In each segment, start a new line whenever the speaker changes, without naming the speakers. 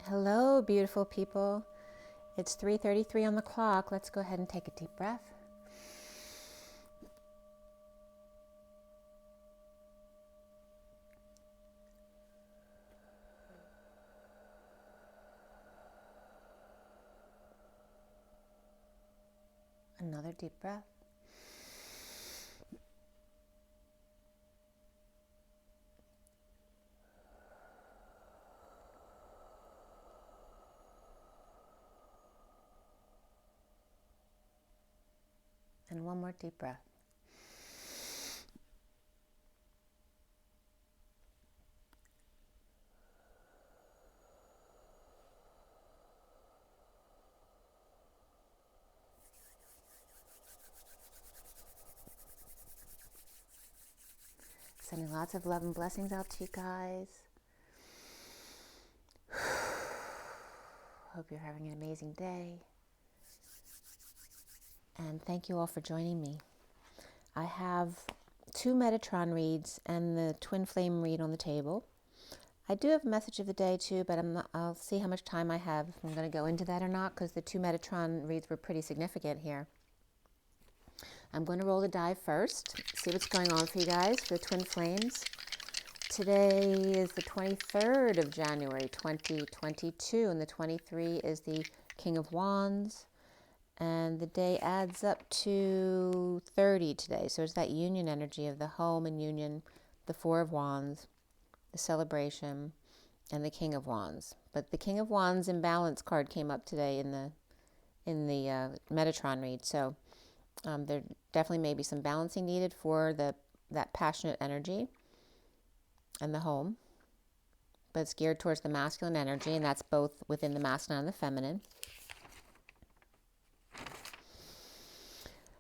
Hello, beautiful people. It's 3:33 on the clock. Let's go ahead and take a deep breath. Another deep breath. And one more deep breath. Sending lots of love and blessings out to you guys. Hope you're having an amazing day. And thank you all for joining me. I have 2 Metatron reads and the Twin Flame read on the table. I do have a message of the day too, but I'll see how much time I have, if I'm going to go into that or not, because the 2 Metatron reads were pretty significant here. I'm going to roll the die first, see what's going on for you guys for the Twin Flames. Today is the 23rd of January, 2022, and the 23 is the King of Wands. And the day adds up to 30 today. So it's that union energy of the home and union, the 4 of Wands, the celebration, and the King of Wands. But the King of Wands imbalance card came up today in the Metatron read. So there definitely may be some balancing needed for that passionate energy and the home. But it's geared towards the masculine energy, and that's both within the masculine and the feminine.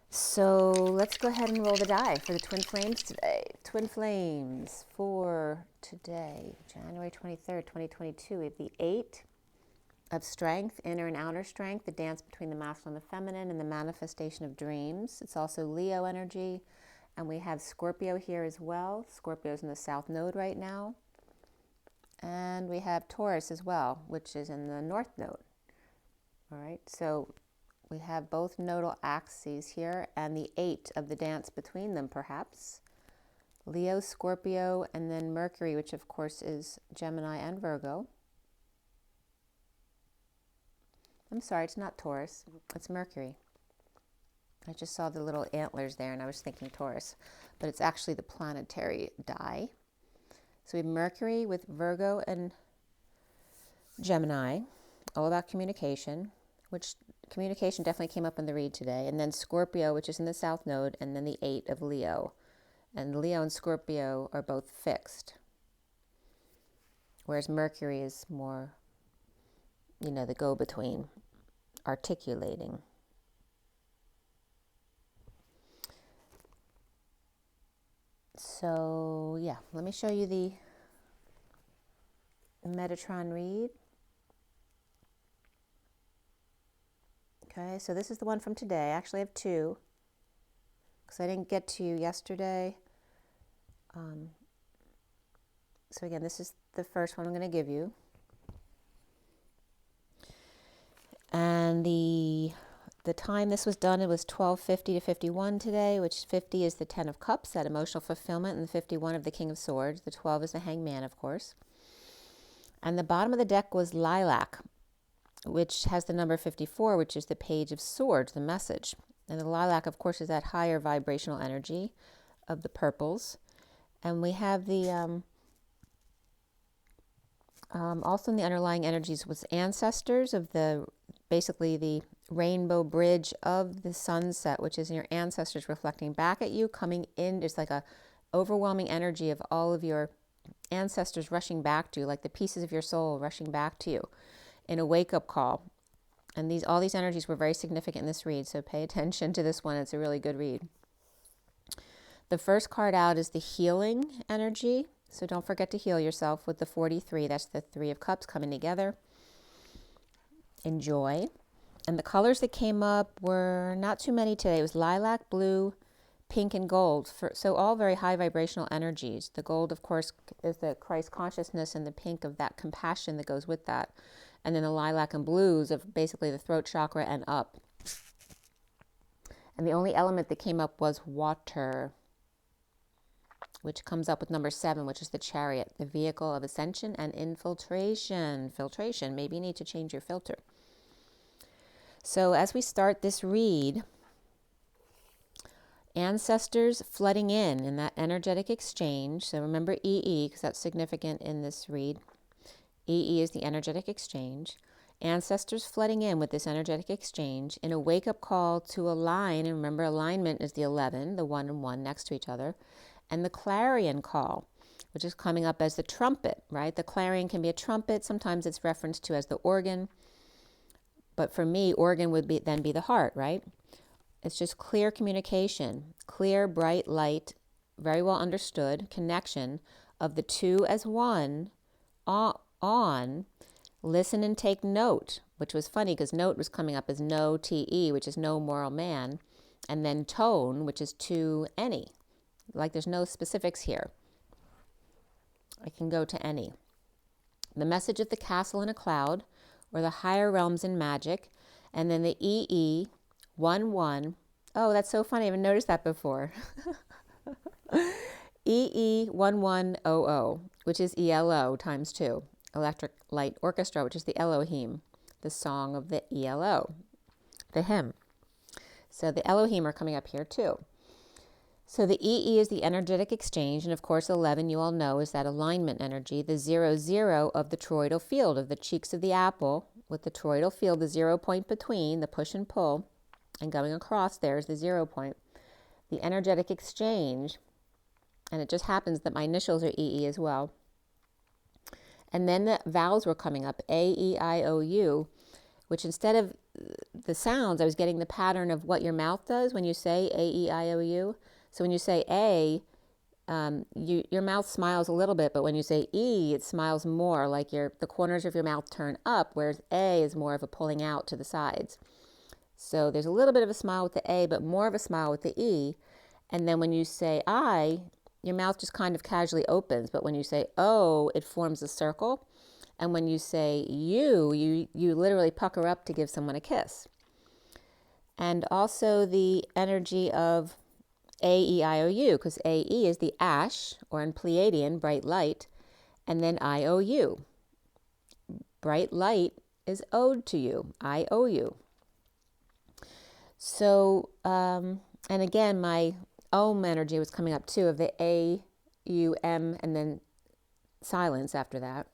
So let's go ahead and roll the die for the Twin Flames today. Twin Flames for today, January 23rd, 2022. We have the 8 of Strength, inner and outer strength, the dance between the masculine and the feminine, and the manifestation of dreams. It's also Leo energy, and we have Scorpio here as well. Scorpio's in the South Node right now. And we have Taurus as well, which is in the North Node. All right, so we have both nodal axes here and the 8 of the dance between them, perhaps. Leo, Scorpio, and then Mercury, which of course is Gemini and Virgo. I'm sorry, it's not Taurus, it's Mercury. I just saw the little antlers there and I was thinking Taurus, but it's actually the planetary die. So we have Mercury with Virgo and Gemini, all about communication, which communication definitely came up in the read today. And then Scorpio, which is in the South Node, and then the 8 of Leo. And Leo and Scorpio are both fixed. Whereas Mercury is more, the go-between, articulating. So, yeah, let me show you the Metatron read. Okay, so this is the one from today. I actually have 2 because I didn't get to you yesterday. So again, this is the first one I'm going to give you. And the time this was done, it was 12:50 to 51 today, which 50 is the 10 of Cups, that emotional fulfillment, and the 51 of the King of Swords. The 12 is the Hangman, of course. And the bottom of the deck was Lilac, which has the number 54, which is the Page of Swords, the message. And the lilac, of course, is that higher vibrational energy of the purples. And we have the, also in the underlying energies was ancestors of basically the rainbow bridge of the sunset, which is your ancestors reflecting back at you, coming in. There's like a overwhelming energy of all of your ancestors rushing back to you, like the pieces of your soul rushing back to you in a wake-up call. And all these energies were very significant in this read, so pay attention to this one. It's a really good read. The first card out is the healing energy, so don't forget to heal yourself with the 43. That's the 3 of Cups coming together. Enjoy. And the colors that came up were not too many today. It was lilac, blue, pink, and gold. So all very high vibrational energies. The gold, of course, is the Christ consciousness, and the pink of that compassion that goes with that. and then the lilac and blues of basically the throat chakra and up. And the only element that came up was water, which comes up with number 7, which is the chariot, the vehicle of ascension and infiltration. Filtration, maybe you need to change your filter. So as we start this read, ancestors flooding in that energetic exchange. So remember EE, because that's significant in this read. EE is the energetic exchange. Ancestors flooding in with this energetic exchange in a wake-up call to align. And remember, alignment is the 11, the 1 and 1 next to each other. And the clarion call, which is coming up as the trumpet, right? The clarion can be a trumpet. Sometimes it's referenced to as the organ. But for me, organ would then be the heart, right? It's just clear communication, clear, bright light, very well understood connection of the two as one on. Listen and take note, which was funny because note was coming up as no TE, which is no moral man, and then tone, which is to any. Like there's no specifics here. I can go to any. The message of the castle in a cloud, or the higher realms in magic, and then the EE 11. Oh, that's so funny. I haven't noticed that before. EE 1100, which is ELO times 2. Electric Light Orchestra, which is the Elohim, the song of the ELO, the hymn. So the Elohim are coming up here too. So the EE is the energetic exchange, and of course 11, you all know, is that alignment energy, the 0, of the toroidal field, of the cheeks of the apple, with the toroidal field, the 0 point between, the push and pull, and going across there is the 0 point. The energetic exchange, and it just happens that my initials are EE as well. And then the vowels were coming up, A, E, I, O, U, which instead of the sounds, I was getting the pattern of what your mouth does when you say A, E, I, O, U. So when you say A, your mouth smiles a little bit, but when you say E, it smiles more, like the corners of your mouth turn up, whereas A is more of a pulling out to the sides. So there's a little bit of a smile with the A, but more of a smile with the E. And then when you say I, your mouth just kind of casually opens, but when you say O, it forms a circle. And when you say you literally pucker up to give someone a kiss. And also the energy of AEIOU, because AE is the ash, or in Pleiadian, bright light, and then IOU. Bright light is owed to you. I owe you. So, and again, my Om energy was coming up too, of the A-U-M, and then silence after that,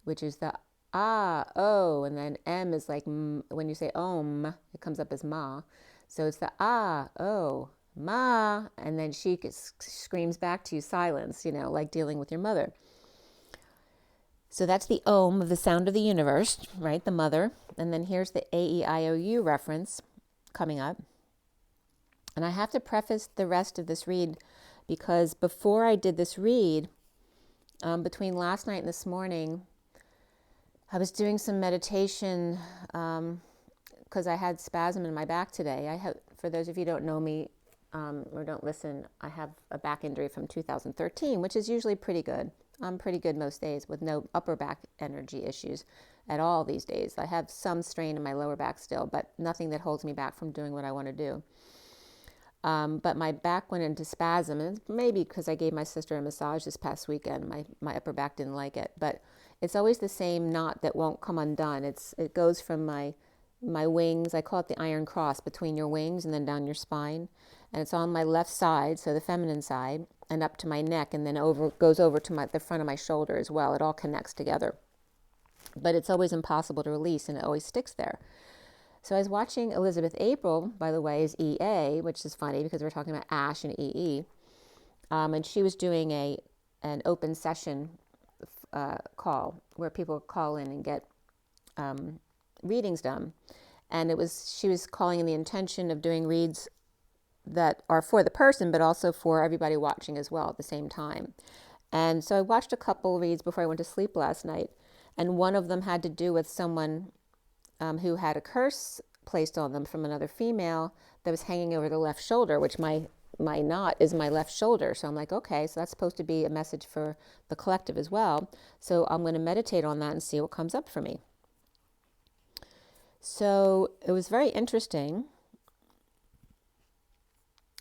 which is the ah, oh, and then M is like, when you say Om, it comes up as ma. So it's the ah, oh, ma, and then she screams back to you silence, like dealing with your mother. So that's the Om of the sound of the universe, right, the mother. And then here's the A-E-I-O-U reference coming up. And I have to preface the rest of this read because before I did this read, between last night and this morning, I was doing some meditation because I had spasm in my back today. For those of you who don't know me or don't listen, I have a back injury from 2013, which is usually pretty good. I'm pretty good most days with no upper back energy issues at all these days. I have some strain in my lower back still, but nothing that holds me back from doing what I want to do. But my back went into spasm, and maybe because I gave my sister a massage this past weekend, my upper back didn't like it. But it's always the same knot that won't come undone. It goes from my wings, I call it the iron cross, between your wings and then down your spine. And it's on my left side, so the feminine side, and up to my neck, and then goes over to the front of my shoulder as well. It all connects together. But it's always impossible to release, and it always sticks there. So I was watching Elizabeth April, by the way, is EA, which is funny because we're talking about Ash and EE. And she was doing an open session call where people call in and get readings done. And she was calling in the intention of doing reads that are for the person, but also for everybody watching as well at the same time. And so I watched a couple reads before I went to sleep last night. And one of them had to do with someone who had a curse placed on them from another female that was hanging over the left shoulder, which my knot is my left shoulder. So I'm like, okay, so that's supposed to be a message for the collective as well. So I'm going to meditate on that and see what comes up for me. So it was very interesting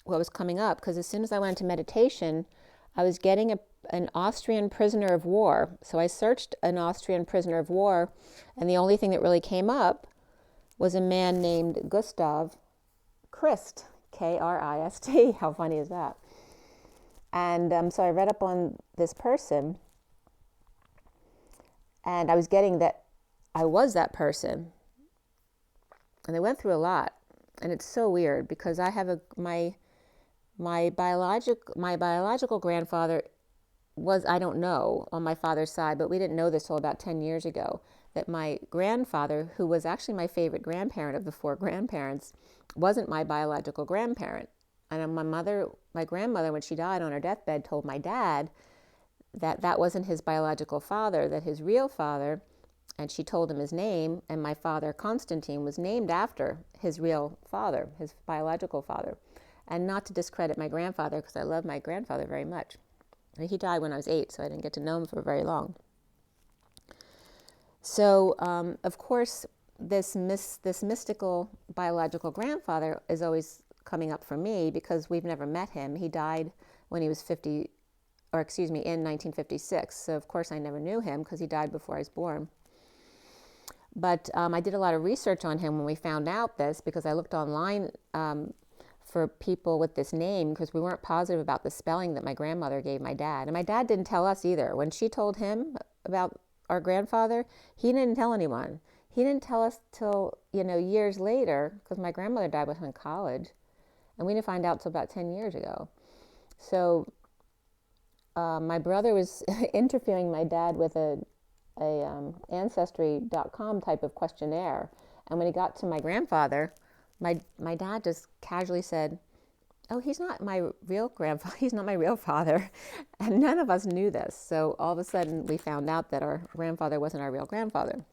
what was coming up, because as soon as I went into meditation, I was getting an Austrian prisoner of war. So I searched an Austrian prisoner of war, and the only thing that really came up was a man named Gustav Christ, Krist. How funny is that? And so I read up on this person, and I was getting that I was that person. And they went through a lot. And it's so weird, because I have my biological grandfather was, I don't know, on my father's side, but we didn't know this till about 10 years ago, that my grandfather, who was actually my favorite grandparent of the 4 grandparents, wasn't my biological grandparent. And my grandmother, when she died on her deathbed, told my dad that that wasn't his biological father, that his real father, and she told him his name, and my father, Constantine, was named after his real father, his biological father. And not to discredit my grandfather, because I love my grandfather very much. He died when I was 8, so I didn't get to know him for very long. So, of course, this mystical biological grandfather is always coming up for me, because we've never met him. He died when he was in 1956. So, of course, I never knew him, because he died before I was born. But I did a lot of research on him when we found out this, because I looked online for people with this name, because we weren't positive about the spelling that my grandmother gave my dad. And my dad didn't tell us either. When she told him about our grandfather, he didn't tell anyone. He didn't tell us till, years later, because my grandmother died when I was in college, and we didn't find out till about 10 years ago. So my brother was interviewing my dad with a Ancestry.com type of questionnaire. And when he got to my grandfather, my dad just casually said, "Oh, he's not my real grandfather. He's not my real father." And none of us knew this. So all of a sudden we found out that our grandfather wasn't our real grandfather,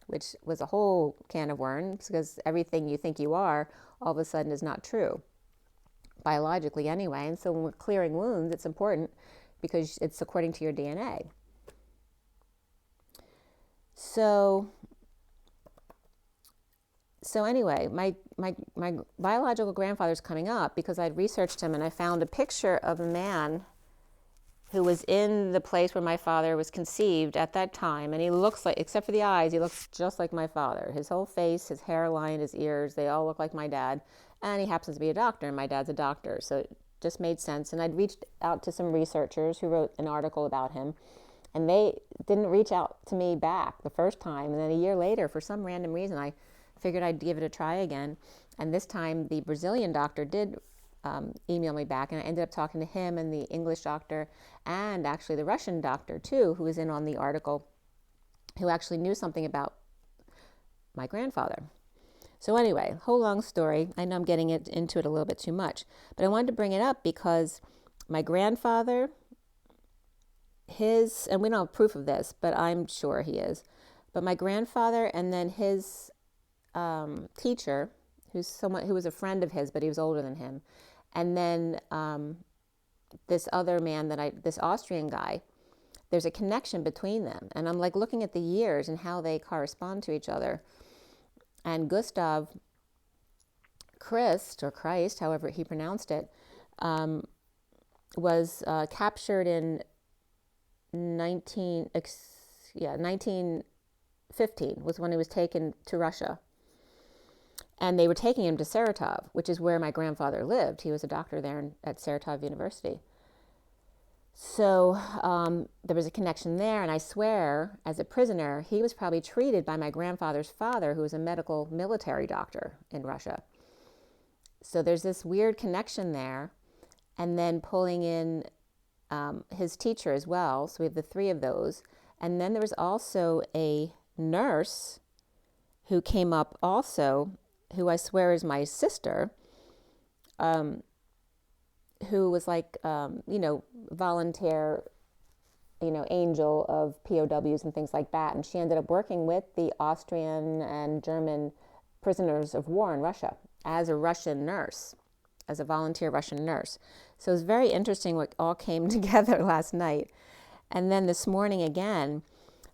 which was a whole can of worms, because everything you think you are all of a sudden is not true, biologically anyway. And so when we're clearing wounds, it's important, because it's according to your DNA. So anyway, my biological grandfather's coming up, because I'd researched him, and I found a picture of a man who was in the place where my father was conceived at that time. And he looks like, except for the eyes, he looks just like my father. His whole face, his hairline, his ears, they all look like my dad. And he happens to be a doctor, and my dad's a doctor. So it just made sense. And I'd reached out to some researchers who wrote an article about him. And they didn't reach out to me back the first time. And then a year later, for some random reason, I figured I'd give it a try again. And this time, the Brazilian doctor did email me back. And I ended up talking to him and the English doctor, and actually the Russian doctor, too, who was in on the article, who actually knew something about my grandfather. So anyway, whole long story. I know I'm getting into it a little bit too much. But I wanted to bring it up because my grandfather, and we don't have proof of this, but I'm sure he is. But my grandfather, and then his teacher, who's someone who was a friend of his, but he was older than him, and then this other man this Austrian guy, there's a connection between them. And I'm like looking at the years and how they correspond to each other. And Gustav Christ, or Christ, however he pronounced it, was captured in 1915 was when he was taken to Russia. And they were taking him to Saratov, which is where my grandfather lived. He was a doctor there at Saratov University. So there was a connection there, and I swear, as a prisoner, he was probably treated by my grandfather's father, who was a medical military doctor in Russia. So there's this weird connection there, and then pulling in his teacher as well. So we have the 3 of those. And then there was also a nurse who came up also, who I swear is my sister, who was like, volunteer, angel of POWs and things like that. And she ended up working with the Austrian and German prisoners of war in Russia as a Russian nurse, as a volunteer Russian nurse. So it was very interesting what all came together last night. And then this morning again.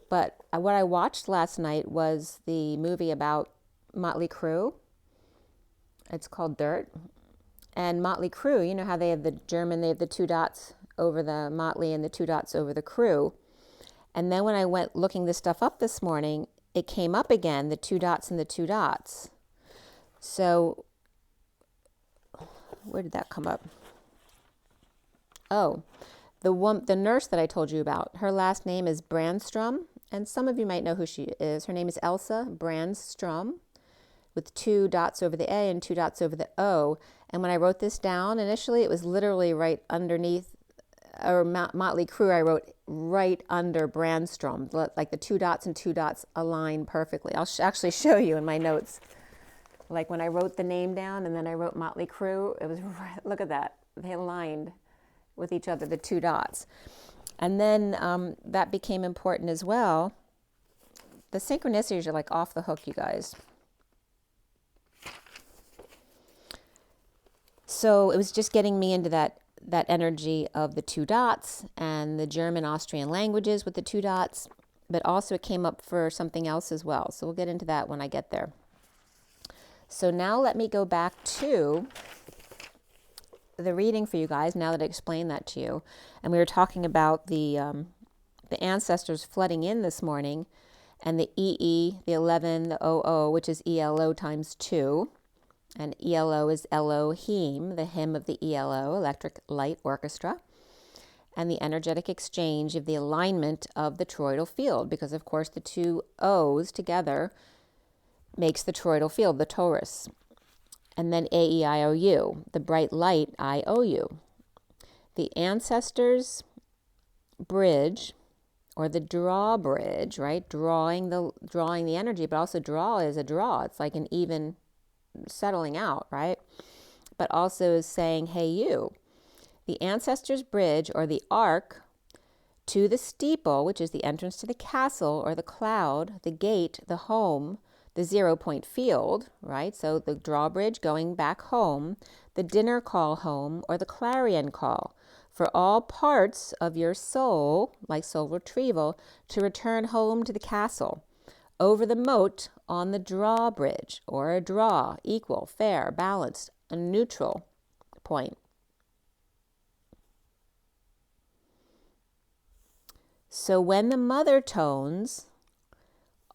But what I watched last night was the movie about Motley Crue. It's called Dirt. And Motley Crue, you know how they have the German, they have the 2 dots over the Motley and the 2 dots over the Crew. And then when I went looking this stuff up this morning, it came up again, the 2 dots and the 2 dots. So where did that come up? Oh, the nurse that I told you about, her last name is Brandstrom, and some of you might know who she is. Her name is Elsa Brandstrom, with 2 dots over the A and 2 dots over the O. And when I wrote this down, initially it was literally right underneath, or Motley Crue, I wrote right under Brandstrom, like the 2 dots and 2 dots align perfectly. I'll actually show you in my notes. Like when I wrote the name down and then I wrote Motley Crue, it was right, look at that. They aligned with each other, the 2 dots. And then that became important as well. The synchronicities are like off the hook, you guys. So it was just getting me into that energy of the 2 dots and the German, Austrian languages with the 2 dots, but also it came up for something else as well. So we'll get into that when I get there. So now let me go back to the reading for you guys, now that I explained that to you. And we were talking about the ancestors flooding in this morning, and the EE, the 11, the OO, which is ELO times 2. And ELO is Elohim, the hymn of the ELO, Electric Light Orchestra. And the energetic exchange of the alignment of the toroidal field, because of course the 2 O's together makes the toroidal field, the torus. And then AEIOU, the bright light IOU. The ancestors' bridge, or the drawbridge, right? Drawing the energy, but also draw is a draw. It's like an even settling out, right? But also is saying, hey, you. The ancestors' bridge, or the arc, to the steeple, which is the entrance to the castle, or the cloud, the gate, the home, the 0-point field, right? So the drawbridge going back home, the dinner call home, or the clarion call, for all parts of your soul, like soul retrieval, to return home to the castle, over the moat on the drawbridge, or a draw, equal, fair, balanced, a neutral point. So when the mother tones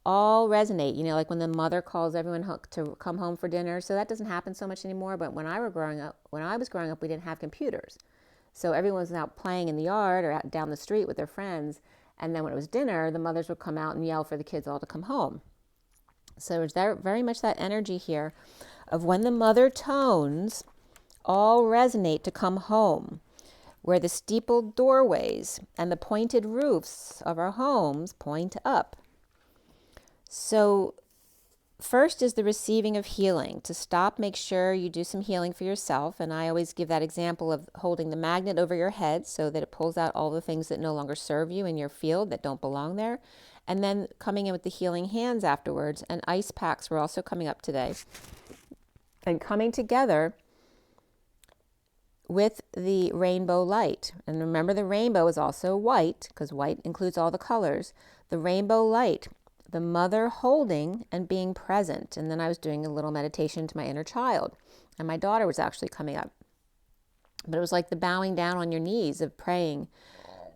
all resonate, you know, like when the mother calls everyone to come home for dinner. So that doesn't happen so much anymore. But when I was growing up, we didn't have computers. So everyone was out playing in the yard or out down the street with their friends. And then when it was dinner, the mothers would come out and yell for the kids all to come home. So there's very much that energy here of when the mother tones all resonate to come home, where the steepled doorways and the pointed roofs of our homes point up. So first is the receiving of healing. To stop, make sure you do some healing for yourself. And I always give that example of holding the magnet over your head so that it pulls out all the things that no longer serve you in your field, that don't belong there. And then coming in with the healing hands afterwards. And ice packs were also coming up today. And coming together with the rainbow light. And remember, the rainbow is also white, because white includes all the colors. The rainbow light, the mother holding and being present. And then I was doing a little meditation to my inner child. And my daughter was actually coming up. But it was like the bowing down on your knees of praying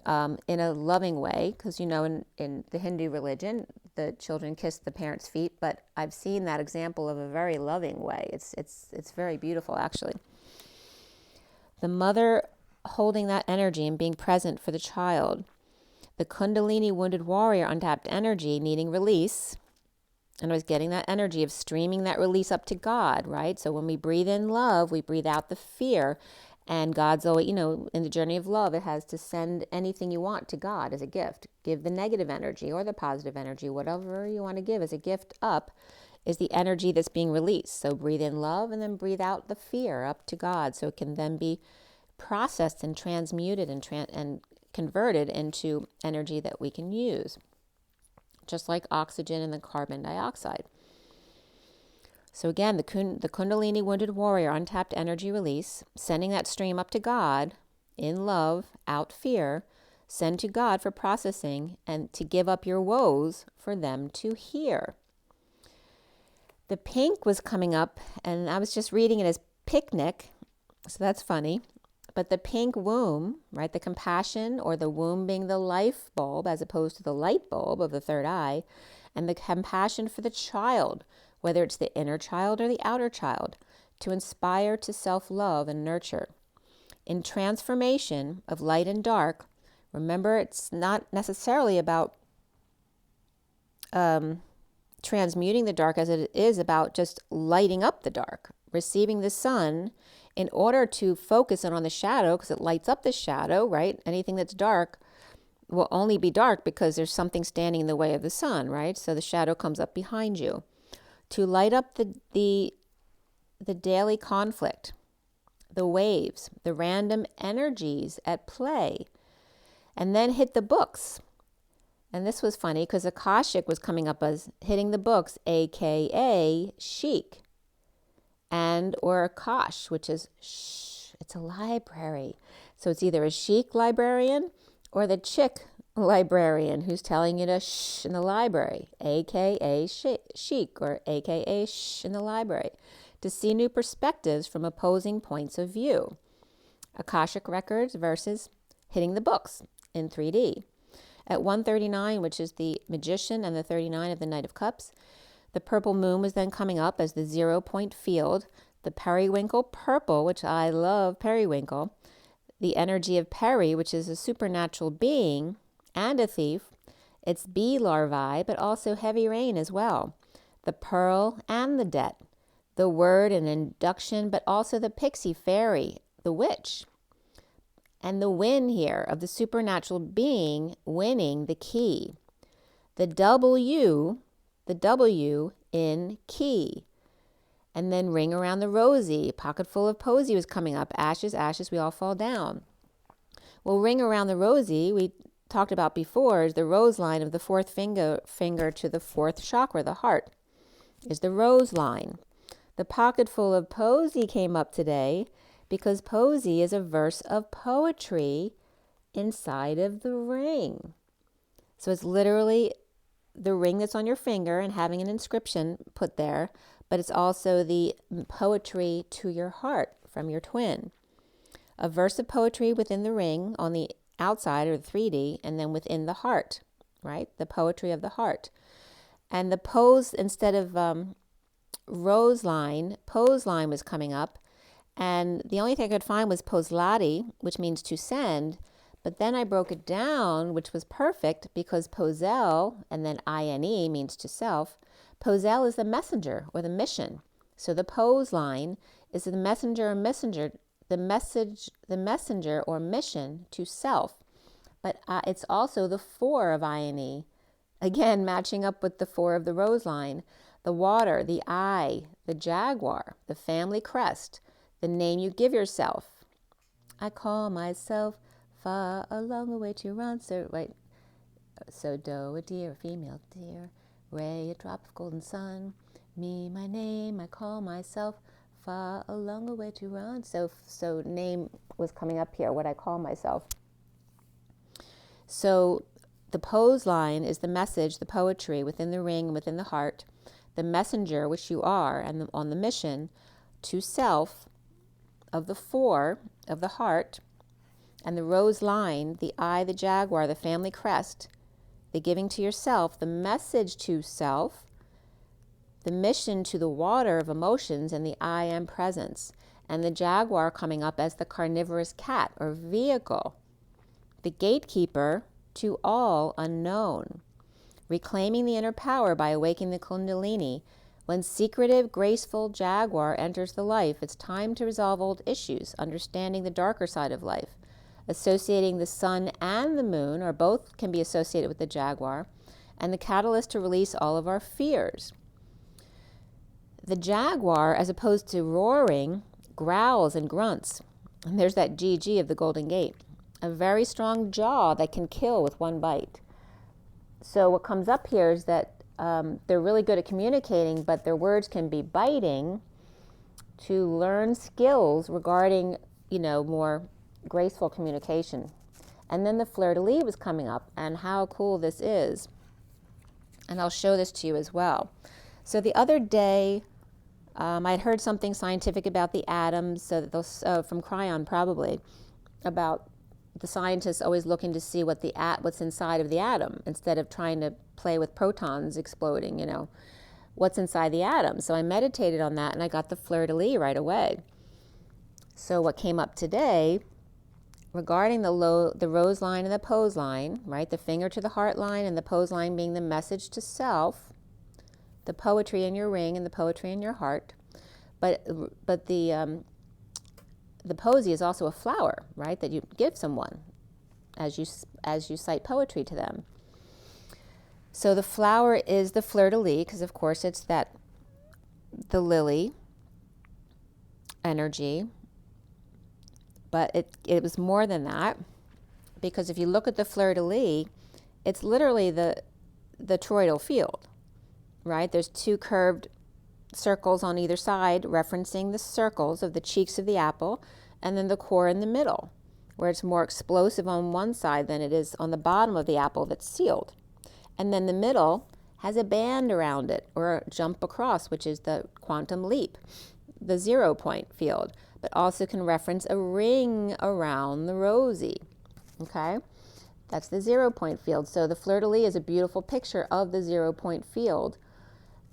in a loving way. Because, you know, in the Hindu religion, the children kiss the parents' feet. But I've seen that example of a very loving way. It's very beautiful, actually. The mother holding that energy and being present for the child. The Kundalini wounded warrior, untapped energy, needing release. And I was getting that energy of streaming that release up to God, right? So when we breathe in love, we breathe out the fear. And God's always, you know, in the journey of love, it has to send anything you want to God as a gift. Give the negative energy or the positive energy, whatever you want to give as a gift up, is the energy that's being released. So breathe in love and then breathe out the fear up to God, so it can then be processed and transmuted and converted into energy that we can use, just like oxygen and the carbon dioxide. So again, the Kundalini wounded warrior, untapped energy release, sending that stream up to God in love, out fear, send to God for processing and to give up your woes for them to hear. The pink was coming up, and I was just reading it as picnic, so that's funny. But the pink womb, right, the compassion, or the womb being the life bulb as opposed to the light bulb of the third eye, and the compassion for the child, whether it's the inner child or the outer child, to inspire to self-love and nurture. In transformation of light and dark, remember, it's not necessarily about transmuting the dark as it is about just lighting up the dark, receiving the sun in order to focus in on the shadow, because it lights up the shadow, right? Anything that's dark will only be dark because there's something standing in the way of the sun, right? So the shadow comes up behind you. To light up the daily conflict, the waves, the random energies at play, and then hit the books. And this was funny because Akashic was coming up as hitting the books, aka chic, and or Akash, which is shh, it's a library. So it's either a chic librarian or the chick librarian who's telling you to shh in the library, aka chic, or aka shh in the library, to see new perspectives from opposing points of view. Akashic records versus hitting the books in 3D. At 139, which is the Magician, and the 39 of the Knight of Cups, the purple moon was then coming up as the 0-point field, the periwinkle purple, which I love periwinkle, the energy of Peri, which is a supernatural being and a thief. It's bee larvae, but also heavy rain as well. The pearl and the debt, the word and induction, but also the pixie fairy, the witch. And the win here of the supernatural being winning the key. The W in key. And then ring around the Rosie. Pocket full of Posie was coming up. Ashes, ashes, we all fall down. Well, ring around the Rosie, we talked about before, is the Roseline of the fourth finger to the fourth chakra, the heart, is the Roseline. The pocket full of Posie came up today because Posie is a verse of poetry inside of the ring. So it's literally the ring that's on your finger and having an inscription put there, but it's also the poetry to your heart from your twin. A verse of poetry within the ring on the outside, or the 3D, and then within the heart, right? The poetry of the heart. And the pose, instead of Roseline, Poseline was coming up. And the only thing I could find was Poslati, which means to send. But then I broke it down, which was perfect, because posel, and then INE means to self. Posel is the messenger or the mission. So the pose line is the messenger or mission to self. But it's also the 4 of INE. Again, matching up with the 4 of the rose line. The water, the eye, the jaguar, the family crest, the name you give yourself. I call myself far along the way to run. So, right. So doe, a deer, a female deer. Ray, a drop of golden sun. Me, my name, I call myself far along the way to run. So name was coming up here, what I call myself. So the pose line is the message, the poetry within the ring, within the heart. The messenger, which you are, and on the mission to self of the 4 of the heart, and the rose line, the eye, the jaguar, the family crest, the giving to yourself, the message to self, the mission to the water of emotions, and the I am presence, and the jaguar coming up as the carnivorous cat or vehicle, the gatekeeper to all unknown, reclaiming the inner power by awakening the Kundalini. When secretive, graceful jaguar enters the life, it's time to resolve old issues, understanding the darker side of life. Associating the sun and the moon, or both can be associated with the jaguar, and the catalyst to release all of our fears. The jaguar, as opposed to roaring, growls and grunts. And there's that GG of the Golden Gate. A very strong jaw that can kill with one bite. So what comes up here is that they're really good at communicating, but their words can be biting to learn skills regarding, more graceful communication. And then the fleur-de-lis was coming up, and how cool this is. And I'll show this to you as well. So the other day, I'd heard something scientific about the atoms, so that those, from Cryon probably, about the scientists always looking to see what's inside of the atom instead of trying to play with protons exploding, you know, what's inside the atom. So I meditated on that and I got the fleur-de-lis right away. So what came up today regarding the Roseline and the Poseline, right, the finger to the heart line and the Poseline being the message to self, the poetry in your ring and the poetry in your heart, but the Posie is also a flower, right, that you give someone as you cite poetry to them. So the flower is the fleur-de-lis, because of course it's the lily energy, but it was more than that, because if you look at the fleur-de-lis, it's literally the toroidal field, right? There's two curved circles on either side referencing the circles of the cheeks of the apple, and then the core in the middle, where it's more explosive on one side than it is on the bottom of the apple that's sealed. And then the middle has a band around it, or a jump across, which is the quantum leap, the 0 point field, but also can reference a ring around the Rosie, okay? That's the 0 point field. So the fleur-de-lis is a beautiful picture of the 0 point field.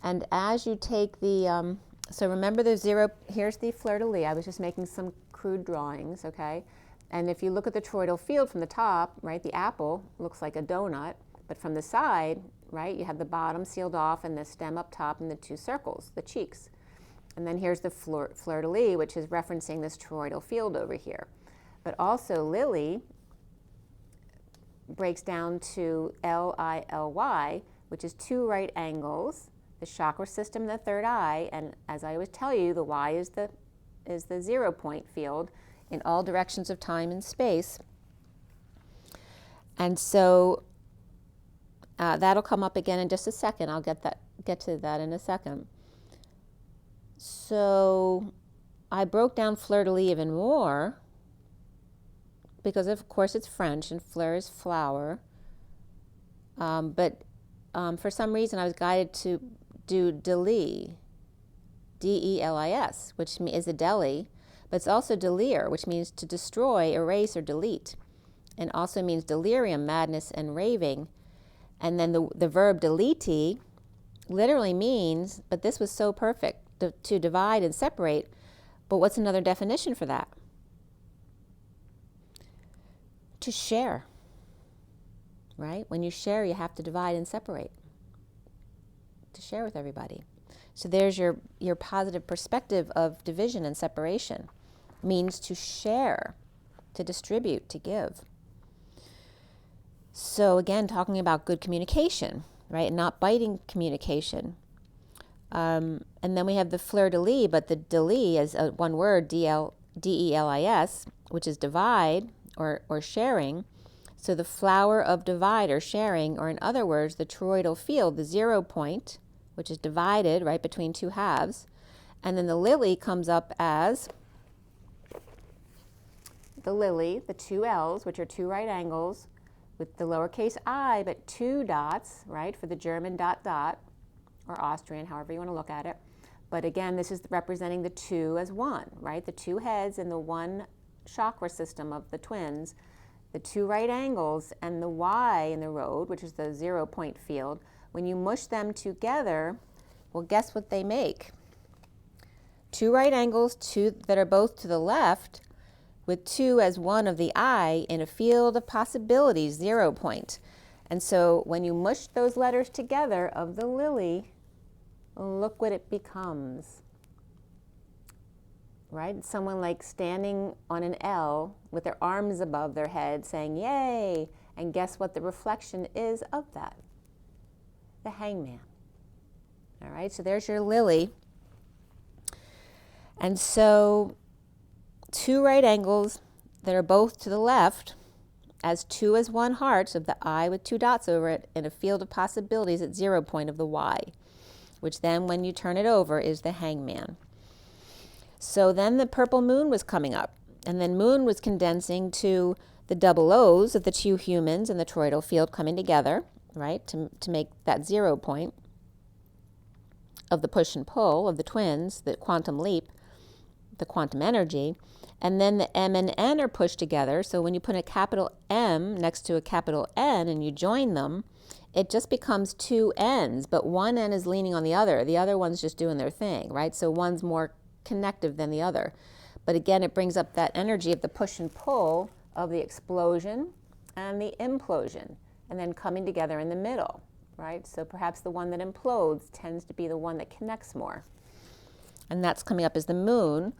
And as you take the, so remember the here's the fleur-de-lis. I was just making some crude drawings, okay? And if you look at the toroidal field from the top, right, the apple looks like a donut, but from the side, right, you have the bottom sealed off and the stem up top and the two circles, the cheeks. And then here's the fleur-de-lis, which is referencing this toroidal field over here. But also lily breaks down to L-I-L-Y, which is two right angles, the chakra system, the third eye, and as I always tell you, the Y is the 0 point field in all directions of time and space. And so that'll come up again in just a second. I'll get to that in a second. So I broke down fleur-de-lis even more because of course it's French and fleur is flower. But for some reason I was guided to do delis, D-E-L-I-S, which is a deli, but it's also delir, which means to destroy, erase, or delete, and also means delirium, madness, and raving. And then the verb delete literally means, but this was so perfect, to divide and separate. But what's another definition for that? To share, right? When you share, you have to divide and separate to share with everybody. So there's your positive perspective of division and separation. Means to share, to distribute, to give. So again, talking about good communication, right? And not biting communication. And then we have the fleur-de-lis, but the delis is one word, D-E-L-I-S, which is divide or sharing. So the flower of divide or sharing, or in other words, the toroidal field, the 0 point, which is divided right between two halves. And then the lily comes up as the lily, the two L's, which are two right angles with the lowercase I, but two dots, right, for the German dot dot, or Austrian, however you want to look at it. But again, this is representing the two as one, right? The two heads and the one chakra system of the twins, the two right angles and the Y in the road, which is the 0 point field. When you mush them together, well, guess what they make? Two right angles, two that are both to the left, with two as one of the I in a field of possibilities, 0 point. And so when you mush those letters together of the lily, look what it becomes, right? Someone like standing on an L with their arms above their head saying, yay! And guess what the reflection is of that? The hangman. All right, so there's your lily. And so two right angles that are both to the left as two as one hearts of the I with two dots over it in a field of possibilities at 0 point of the Y, which then when you turn it over is the hangman. So then the purple moon was coming up, and then moon was condensing to the double O's of the two humans in the toroidal field coming together, right, to make that 0 point. of the push and pull of the twins, the quantum leap, the quantum energy, and then the M and N are pushed together. So when you put a capital M next to a capital N and you join them, it just becomes two N's, but one N is leaning on the other. The other one's just doing their thing, right? So one's more connective than the other. But again, it brings up that energy of the push and pull of the explosion and the implosion, and then coming together in the middle, right? So perhaps the one that implodes tends to be the one that connects more. And that's coming up as the moon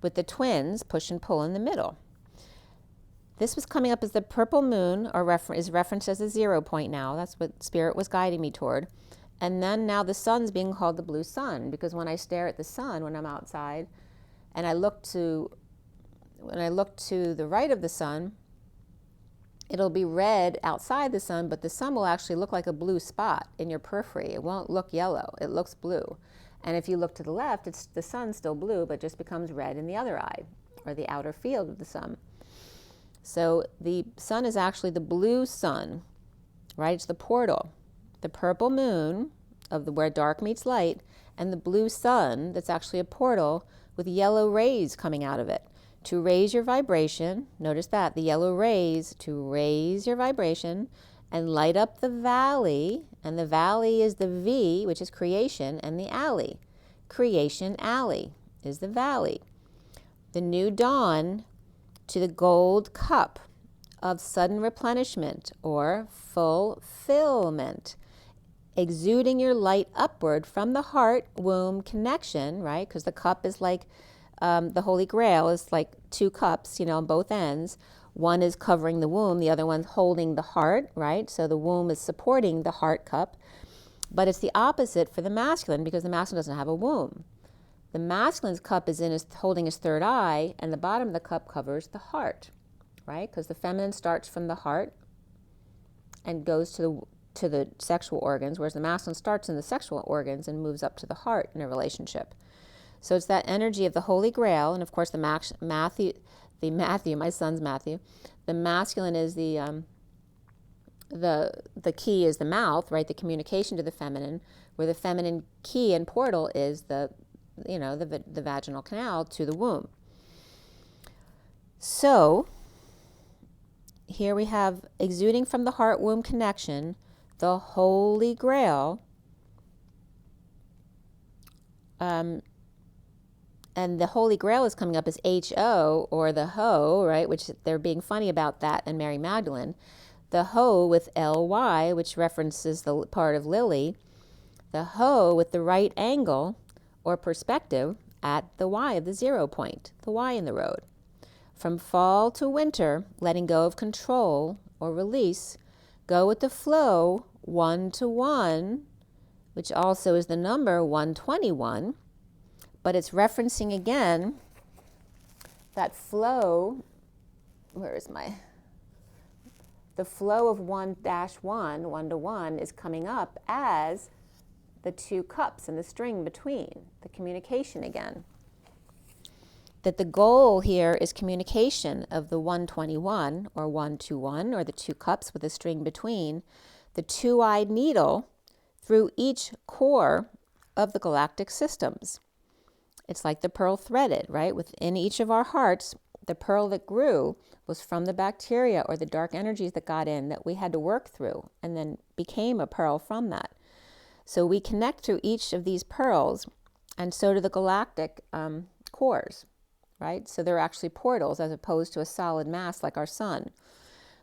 with the twins, push and pull in the middle. This was coming up as the purple moon, or is referenced as a 0 point now. That's what Spirit was guiding me toward. And then now the sun's being called the blue sun, because when I stare at the sun when I'm outside, and when I look to the right of the sun, it'll be red outside the sun, but the sun will actually look like a blue spot in your periphery. It won't look yellow, it looks blue. And if you look to the left, the sun's still blue, but just becomes red in the other eye, or the outer field of the sun. So the sun is actually the blue sun, right? It's the portal. The purple moon of where dark meets light, and the blue sun that's actually a portal with yellow rays coming out of it to raise your vibration. Notice that, the yellow rays to raise your vibration and light up the valley, and the valley is the V, which is creation, and the alley. Creation alley is the valley. The new dawn to the gold cup of sudden replenishment or fulfillment, exuding your light upward from the heart womb connection, right? Because the cup is like the Holy Grail is like two cups, on both ends. One is covering the womb, the other one's holding the heart, right? So the womb is supporting the heart cup, but it's the opposite for the masculine, because the masculine doesn't have a womb. The masculine's cup is holding his third eye, and the bottom of the cup covers the heart, right? Because the feminine starts from the heart and goes to the sexual organs, whereas the masculine starts in the sexual organs and moves up to the heart in a relationship. So it's that energy of the Holy Grail, and of course my son's Matthew. The masculine is the key is the mouth, right? The communication to the feminine, where the feminine key and portal is the vaginal canal to the womb. So here we have exuding from the heart womb connection, the Holy Grail, and the Holy Grail is coming up as H-O, or the Ho, right? Which they're being funny about that in Mary Magdalene. The Ho with L-Y, which references the part of Lily. The Ho with the right angle or perspective at the Y of the 0 point, the Y in the road. From fall to winter, letting go of control or release, go with the flow 1 to 1, which also is the number 121. But it's referencing again that flow. The flow of 1-1, 1 to 1, is coming up as the two cups and the string between, the communication again. That the goal here is communication of the 121 or 121, or the two cups with a string between, the two-eyed needle through each core of the galactic systems. It's like the pearl threaded, right? Within each of our hearts, the pearl that grew was from the bacteria or the dark energies that got in that we had to work through, and then became a pearl from that. So we connect through each of these pearls, and so do the galactic cores, right? So they're actually portals as opposed to a solid mass like our sun.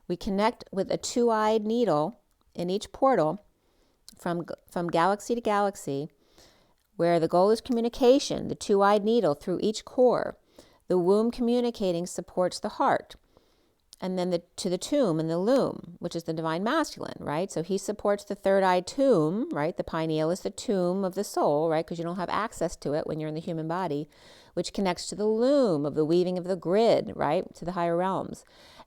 We connect with a two-eyed needle in each portal from galaxy to galaxy, where the goal is communication, the two-eyed needle through each core. The womb communicating supports the heart. And then to the tomb and the loom, which is the divine masculine, right? So he supports the third-eye tomb, right? The pineal is the tomb of the soul, right? Because you don't have access to it when you're in the human body, which connects to the loom of the weaving of the grid, right? To the higher realms.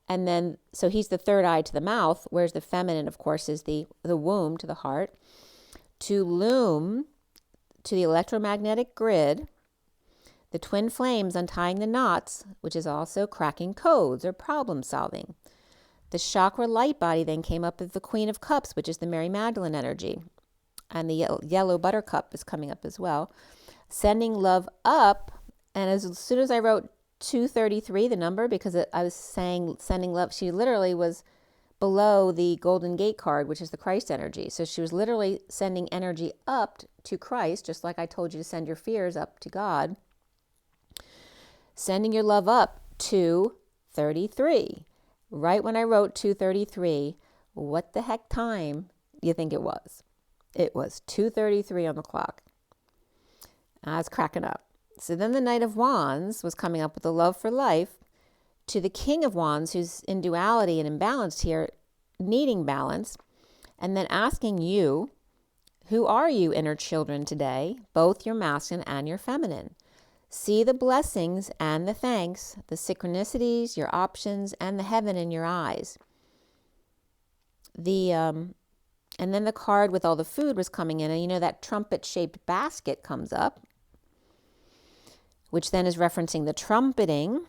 And then, so he's the third eye to the mouth, whereas the feminine, of course, is the womb to the heart. To loom, to the electromagnetic grid, the twin flames untying the knots, which is also cracking codes or problem solving. The chakra light body then came up as the Queen of Cups, which is the Mary Magdalene energy. And the yellow buttercup is coming up as well. Sending love up. And as soon as I wrote 233, the number, because I was saying sending love, she literally was below the Golden Gate card, which is the Christ energy. So she was literally sending energy up to Christ, just like I told you to send your fears up to God. Sending your love up to 33. Right when I wrote 233, what the heck time do you think it was? It was 2:33 on the clock. I was cracking up. So then the Knight of Wands was coming up with the love for life to the King of Wands, who's in duality and imbalanced here, needing balance, and then asking you, who are you, inner children, today, both your masculine and your feminine? See the blessings and the thanks, the synchronicities, your options, and the heaven in your eyes. And then the card with all the food was coming in, and you know that trumpet-shaped basket comes up, which then is referencing the trumpeting,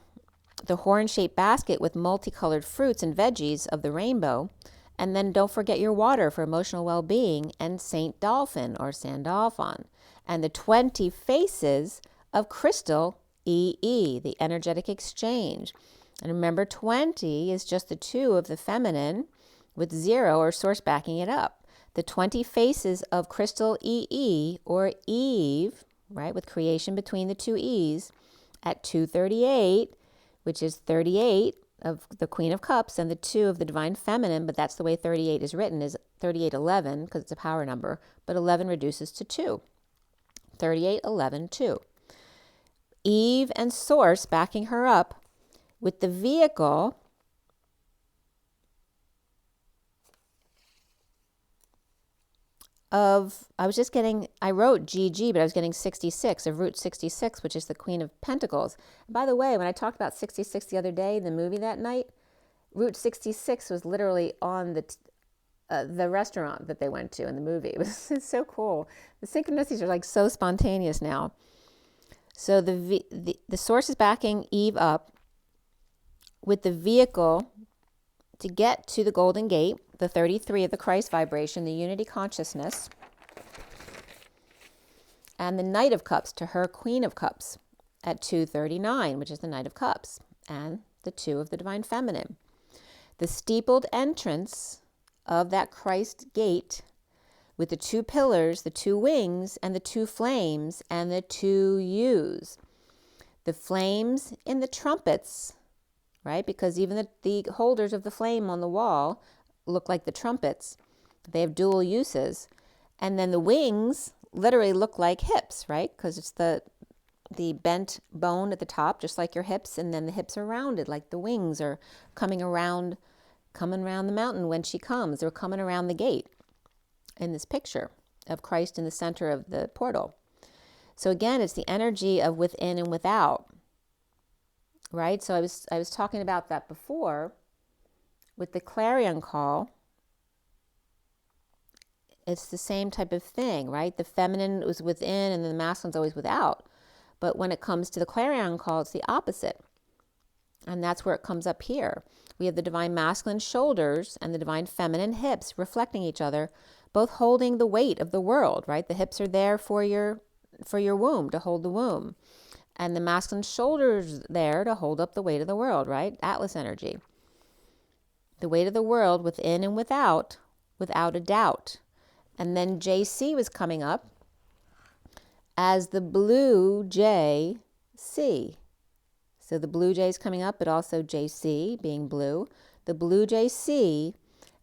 the horn-shaped basket with multicolored fruits and veggies of the rainbow, and then don't forget your water for emotional well-being, and Saint Dolphin or Sandalphon, and the 20 faces of crystal EE, the energetic exchange. And remember, 20 is just the 2 of the feminine with 0 or source backing it up. The 20 faces of crystal EE or Eve, right, with creation between the 2 E's at 238, which is 38 of the Queen of Cups and the 2 of the Divine Feminine, but that's the way 38 is written, is 3811 because it's a power number, but 11 reduces to 2. 38, 11, 2. Eve and Source backing her up with the vehicle of, I wrote GG, but I was getting 66, of Route 66, which is the Queen of Pentacles. And by the way, when I talked about 66 the other day, the movie that night, Route 66 was literally on the restaurant that they went to in the movie. It's so cool. The synchronicities are like so spontaneous now. So the source is backing Eve up with the vehicle to get to the Golden Gate, the 33 of the Christ vibration, the unity consciousness, and the Knight of Cups to her Queen of Cups at 239, which is the Knight of Cups, and the 2 of the Divine Feminine. The steepled entrance of that Christ gate with the 2 pillars, the 2 wings, and the 2 flames, and the 2 U's. The flames in the trumpets, right? Because even the holders of the flame on the wall look like the trumpets. They have dual uses. And then the wings literally look like hips, right? Because it's the bent bone at the top, just like your hips, and then the hips are rounded, like the wings are coming around the mountain when she comes. They're coming around the gate in this picture of Christ in the center of the portal. So again, it's the energy of within and without, right? So I was talking about that before with the clarion call. It's the same type of thing, right? The feminine was within and the masculine's always without. But when it comes to the clarion call, it's the opposite. And that's where it comes up here. We have the divine masculine shoulders and the divine feminine hips reflecting each other, both holding the weight of the world, right? The hips are there for your womb, to hold the womb. And the masculine shoulders there to hold up the weight of the world, right? Atlas energy. The weight of the world within and without a doubt. And then JC was coming up as the blue JC. So the blue J is coming up, but also JC being blue. The blue JC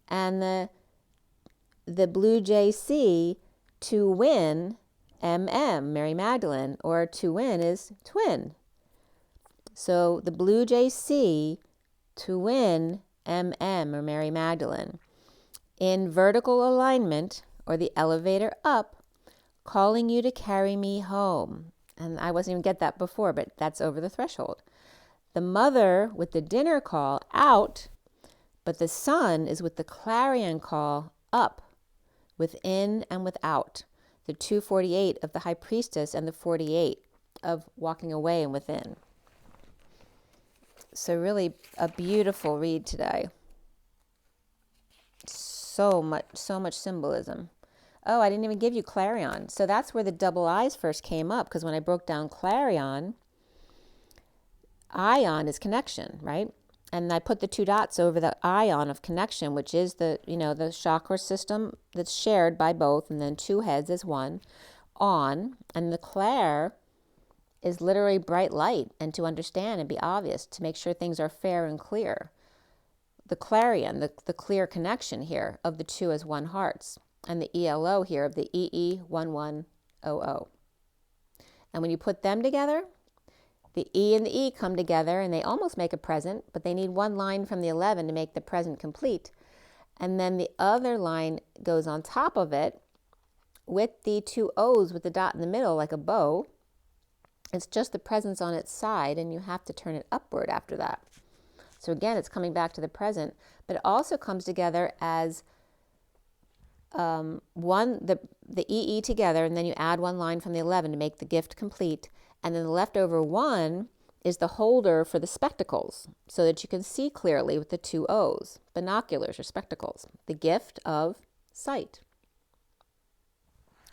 and the blue JC to win Mary Magdalene, or to win is twin. So the blue JC to win or Mary Magdalene. In vertical alignment, or the elevator up, calling you to carry me home. And I wasn't even get that before, but that's over the threshold. The mother with the dinner call out, but the son is with the clarion call up, within and without. The 248 of the high priestess and the 48 of walking away and within. So really a beautiful read today. So much symbolism. Oh, I didn't even give you clarion. So that's where the double I's first came up, because when I broke down clarion, ion is connection, right? And I put the 2 dots over the ion of connection, which is the, the chakra system that's shared by both, and then 2 heads as one, on. And the clair is literally bright light, and to understand and be obvious, to make sure things are fair and clear. The clarion, the clear connection here of the 2 as one hearts, and the ELO here of the EE1100. And when you put them together, the E and the E come together and they almost make a present, but they need one line from the 11 to make the present complete. And then the other line goes on top of it with the 2 O's with the dot in the middle like a bow. It's just the presence on its side, and you have to turn it upward after that. So again, it's coming back to the present, but it also comes together as the EE together, and then you add one line from the 11 to make the gift complete. And then the leftover 1 is the holder for the spectacles, so that you can see clearly with the 2 O's, binoculars or spectacles, the gift of sight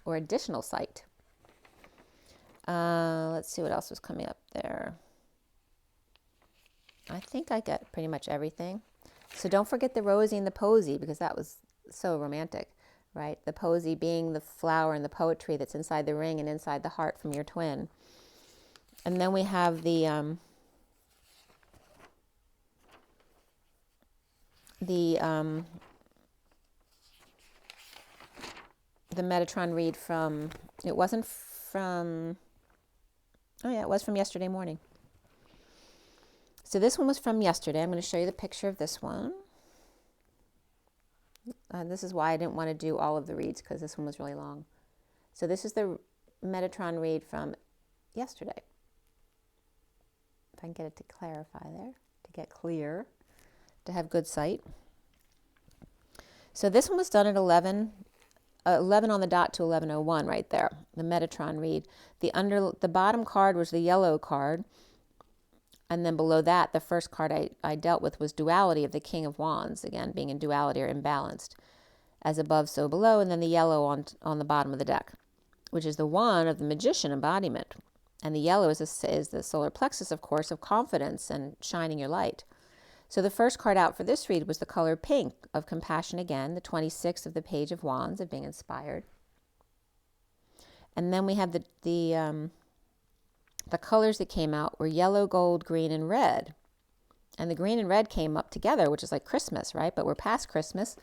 or additional sight. Let's see what else was coming up there. I think I got pretty much everything. So don't forget the Rosie and the Posie, because that was so romantic, right? The Posie being the flower and the poetry that's inside the ring and inside the heart from your twin. And then we have the Metatron read from, it wasn't from, oh yeah, it was from yesterday morning. So this one was from yesterday. I'm going to show you the picture of this one. This is why I didn't want to do all of the reads, because this one was really long. So this is the Metatron read from yesterday. If I can get it to clarify there, to get clear, to have good sight. So this one was done at 11 on the dot to 11:01 right there, the Metatron read. The bottom card was the yellow card. And then below that, the first card I dealt with was duality of the King of Wands, again, being in duality or imbalanced. As above, so below, and then the yellow on the bottom of the deck, which is the 1 of the Magician embodiment. And the yellow is the solar plexus, of course, of confidence and shining your light. So the first card out for this read was the color pink of compassion again, the 26 of the Page of Wands, of being inspired. And then we have the colors that came out were yellow, gold, green, and red. And the green and red came up together, which is like Christmas, right? But we're past Christmas.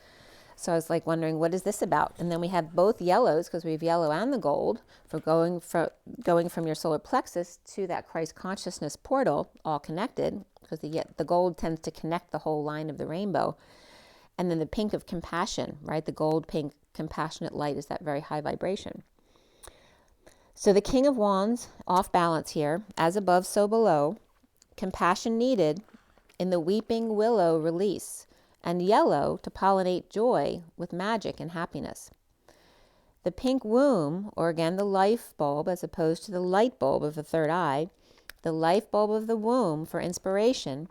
So I was like wondering, what is this about? And then we have both yellows, because we have yellow and the gold, for going from your solar plexus to that Christ consciousness portal, all connected, because the gold tends to connect the whole line of the rainbow. And then the pink of compassion, right? The gold, pink, compassionate light is that very high vibration. So the King of Wands, off balance here, as above, so below, compassion needed in the weeping willow release, and yellow to pollinate joy with magic and happiness. The pink womb, or again the life bulb as opposed to the light bulb of the third eye, the life bulb of the womb for inspiration,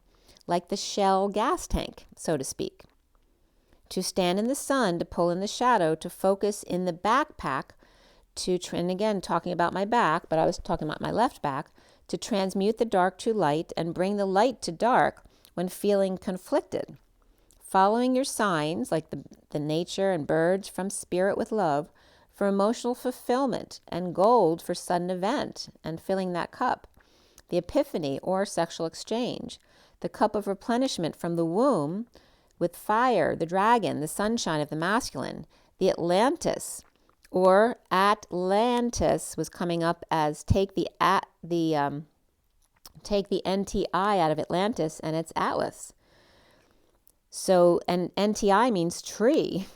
like the shell gas tank, so to speak. To stand in the sun, to pull in the shadow, to focus in the backpack, and again, talking about my back, but I was talking about my left back, to transmute the dark to light and bring the light to dark when feeling conflicted. Following your signs, like the nature and birds from spirit with love, for emotional fulfillment, and gold for sudden event and filling that cup. The epiphany or sexual exchange, the cup of replenishment from the womb with fire, the dragon, the sunshine of the masculine, the Atlantis, or Atlantis was coming up as take the NTI out of Atlantis, and it's Atlas. So, and NTI means tree.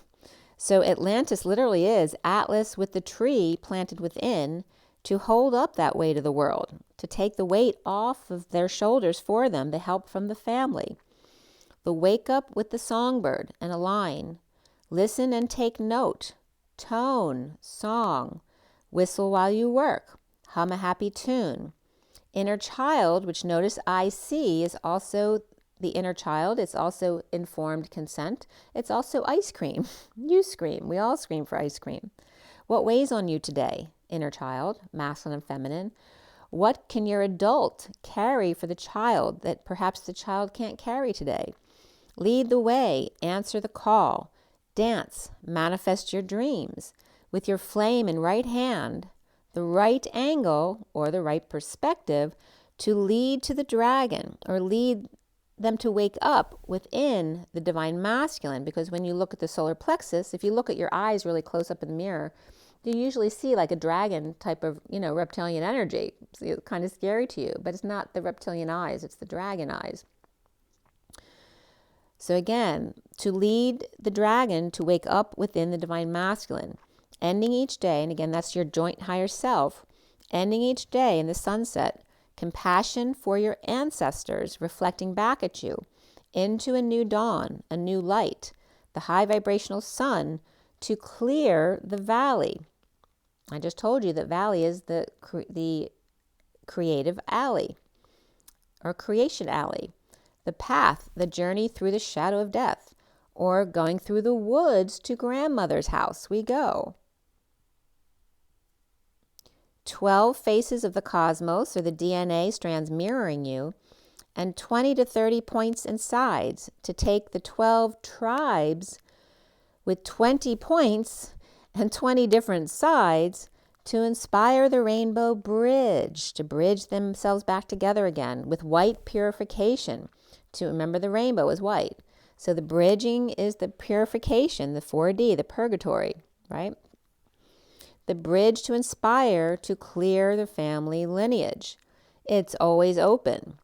So Atlantis literally is Atlas with the tree planted within to hold up that weight of the world, to take the weight off of their shoulders for them, the help from the family. The wake up with the songbird and align. Listen and take note. Tone, song. Whistle while you work. Hum a happy tune. Inner child, which notice I see, is also the inner child. It's also informed consent. It's also ice cream. You scream. We all scream for ice cream. What weighs on you today, inner child, masculine and feminine? What can your adult carry for the child that perhaps the child can't carry today? Lead the way, answer the call, dance, manifest your dreams. With your flame in right hand, the right angle or the right perspective to lead to the dragon or lead them to wake up within the divine masculine. Because when you look at the solar plexus, if you look at your eyes really close up in the mirror, you usually see like a dragon type of, reptilian energy. So it's kind of scary to you, but it's not the reptilian eyes, it's the dragon eyes. So again, to lead the dragon to wake up within the divine masculine, ending each day, and again, that's your joint higher self, ending each day in the sunset, compassion for your ancestors reflecting back at you into a new dawn, a new light, the high vibrational sun to clear the valley. I just told you that valley is the creative alley or creation alley, the path, the journey through the shadow of death, or going through the woods to grandmother's house we go. 12 faces of the cosmos, or the DNA strands mirroring you, and 20 to 30 points and sides to take the 12 tribes with 20 points and 20 different sides to inspire the rainbow bridge, to bridge themselves back together again with white purification. To remember the rainbow is white. So the bridging is the purification, the 4D, the purgatory, right? The bridge to inspire, to clear the family lineage. It's always open.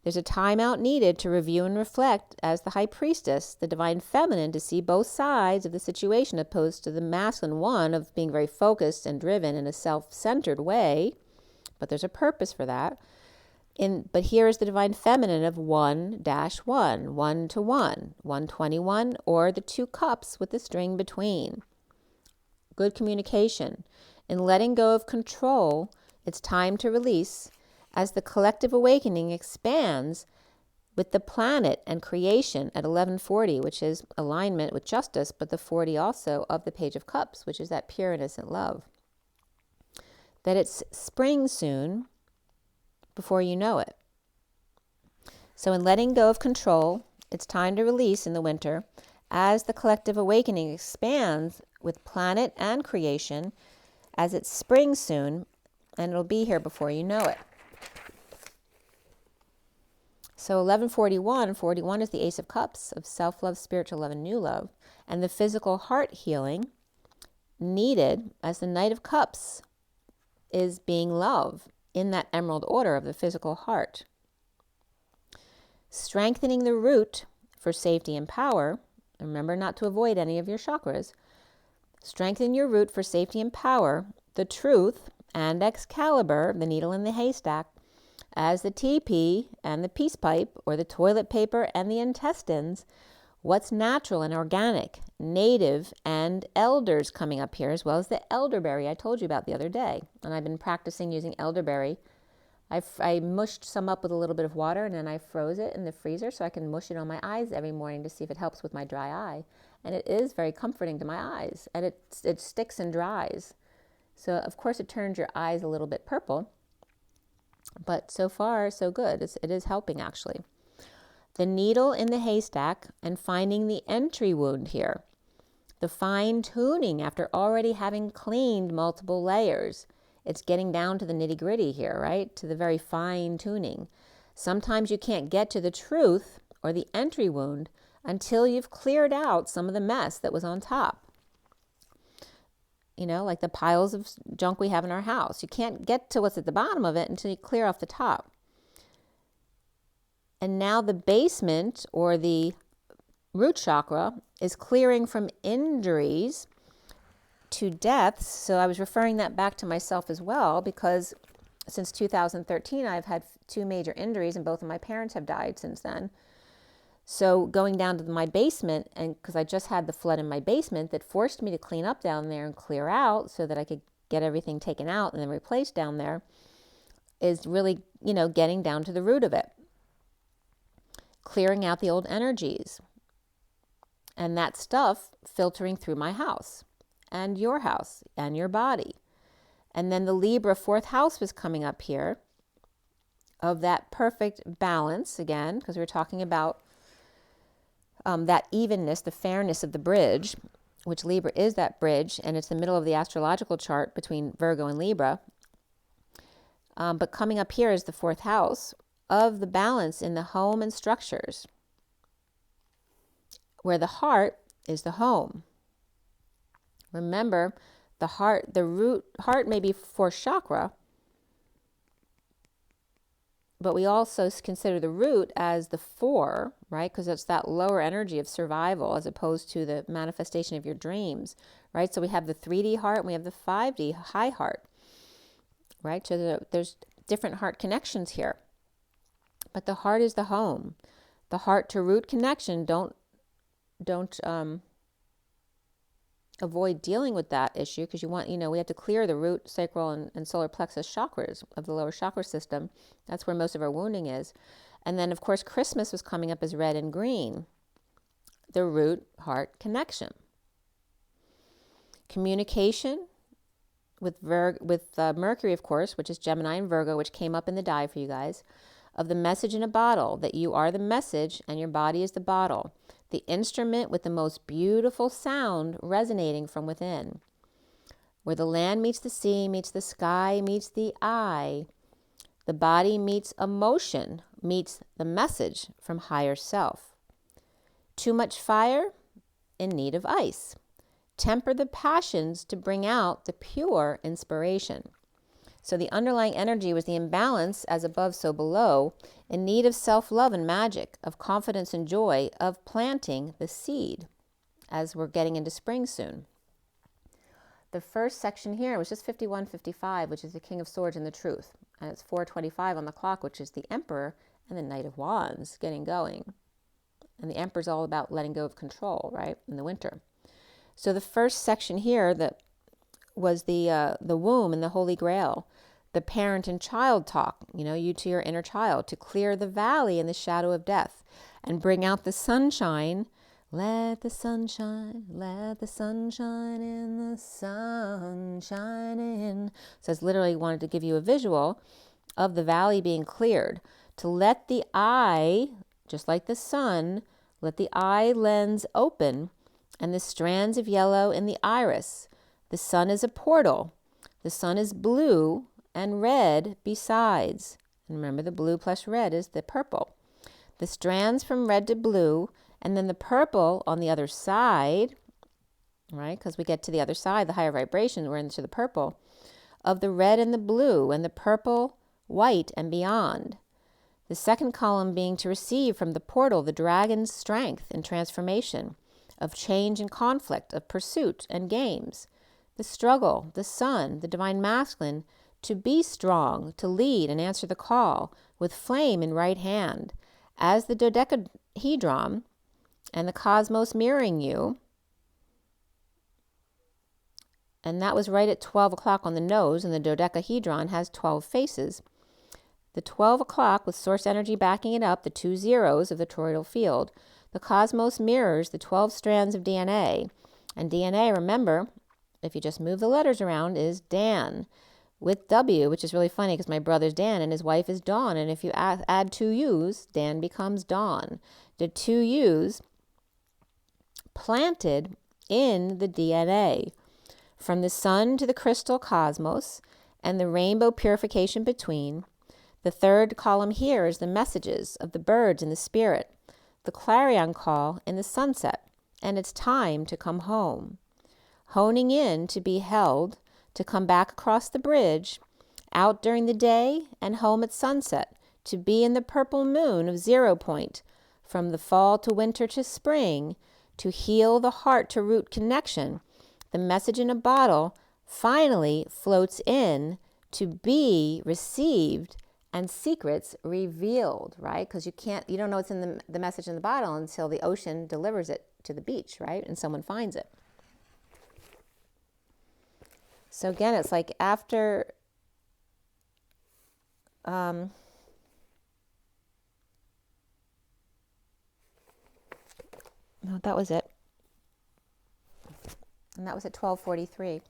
There's a timeout needed to review and reflect as the high priestess, the divine feminine, to see both sides of the situation opposed to the masculine one of being very focused and driven in a self-centered way. But there's a purpose for that. But here is the divine feminine of 1-1, 1 to 1, 121, or the 2 cups with the string between. Good communication. In letting go of control, it's time to release as the collective awakening expands with the planet and creation at 1140, which is alignment with justice, but the 40 also of the Page of Cups, which is that pure innocent love. That it's spring soon before you know it. So in letting go of control, it's time to release in the winter as the collective awakening expands with planet and creation, as it's spring soon, and it'll be here before you know it. So 1141, 41 is the Ace of Cups of self-love, spiritual love, and new love, and the physical heart healing needed as the Knight of Cups is being love in that emerald order of the physical heart. Strengthening the root for safety and power. Remember not to avoid any of your chakras. Strengthen your root for safety and power, the truth, and Excalibur, the needle in the haystack, as the TP and the peace pipe, or the toilet paper and the intestines, what's natural and organic, native, and elders coming up here, as well as the elderberry I told you about the other day. And I've been practicing using elderberry. I mushed some up with a little bit of water, and then I froze it in the freezer so I can mush it on my eyes every morning to see if it helps with my dry eye. And it is very comforting to my eyes, and it sticks and dries. So of course it turns your eyes a little bit purple, but so far so good. It is helping actually. The needle in the haystack and finding the entry wound here. The fine tuning after already having cleaned multiple layers. It's getting down to the nitty gritty here, right? To the very fine tuning. Sometimes you can't get to the truth or the entry wound until you've cleared out some of the mess that was on top. Like the piles of junk we have in our house. You can't get to what's at the bottom of it until you clear off the top. And now the basement or the root chakra is clearing from injuries to deaths. So I was referring that back to myself as well, because since 2013, I've had 2 major injuries and both of my parents have died since then. So going down to my basement, and because I just had the flood in my basement that forced me to clean up down there and clear out so that I could get everything taken out and then replaced down there, is really, getting down to the root of it. clearing out the old energies. And that stuff filtering through my house and your house and your body. And then the Libra 4th house was coming up here of that perfect balance again, because we were talking about that evenness, the fairness of the bridge, which Libra is that bridge, and it's the middle of the astrological chart between Virgo and Libra. But coming up here is the 4th house of the balance in the home and structures, where the heart is the home. Remember, the heart, the root heart may be 4th chakra, but we also consider the root as the 4, right? Because it's that lower energy of survival as opposed to the manifestation of your dreams, right? So we have the 3D heart and we have the 5D high heart, right? So there's different heart connections here. But the heart is the home. The heart to root connection, don't avoid dealing with that issue, because you want, we have to clear the root, sacral, and solar plexus chakras of the lower chakra system. That's where most of our wounding is. And then, of course, Christmas was coming up as red and green, the root heart connection. Communication with Mercury, of course, which is Gemini and Virgo, which came up in the die for you guys, of the message in a bottle, that you are the message and your body is the bottle. The instrument with the most beautiful sound resonating from within. Where the land meets the sea, meets the sky, meets the eye. The body meets emotion, meets the message from higher self. Too much fire, in need of ice. Temper the passions to bring out the pure inspiration. So the underlying energy was the imbalance, as above, so below, in need of self-love and magic, of confidence and joy, of planting the seed, as we're getting into spring soon. The first section here was just 5155, which is the King of Swords and the Truth. And it's 425 on the clock, which is the Emperor and the Knight of Wands getting going. And the Emperor's all about letting go of control, right, in the winter. So the first section here that was the womb and the Holy Grail, the parent and child talk, you to your inner child, to clear the valley in the shadow of death and bring out the sunshine. Let the sun shine in, the sun shine in. So it's literally wanted to give you a visual of the valley being cleared, to let the eye, just like the sun, let the eye lens open and the strands of yellow in the iris. The sun is a portal. The sun is blue and red besides. And remember, the blue plus red is the purple. The strands from red to blue, and then the purple on the other side, right? Because we get to the other side, the higher vibration, we're into the purple, of the red and the blue, and the purple, white, and beyond. The second column being to receive from the portal the dragon's strength and transformation, of change and conflict, of pursuit and games. The struggle, the sun, the divine masculine, to be strong, to lead and answer the call, with flame in right hand, as the dodecahedron and the cosmos mirroring you. And that was right at 12 o'clock on the nose, and the dodecahedron has 12 faces. The 12 o'clock with source energy backing it up, the 2 zeros of the toroidal field. The cosmos mirrors the 12 strands of DNA. And DNA, remember, if you just move the letters around, is Dan with W, which is really funny because my brother's Dan and his wife is Dawn. And if you add 2 U's, Dan becomes Dawn. The 2 U's planted in the DNA, from the sun to the crystal cosmos and the rainbow purification between. The third column here is the messages of the birds in the spirit, the clarion call in the sunset, and it's time to come home. Honing in to be held, to come back across the bridge, out during the day and home at sunset, to be in the purple moon of 0 point, from the fall to winter to spring, to heal the heart to root connection. The message in a bottle finally floats in to be received and secrets revealed, right? Because you don't know what's in the message in the bottle until the ocean delivers it to the beach, right? And someone finds it. So again, it's like after No, that was it. And that was at 12:43,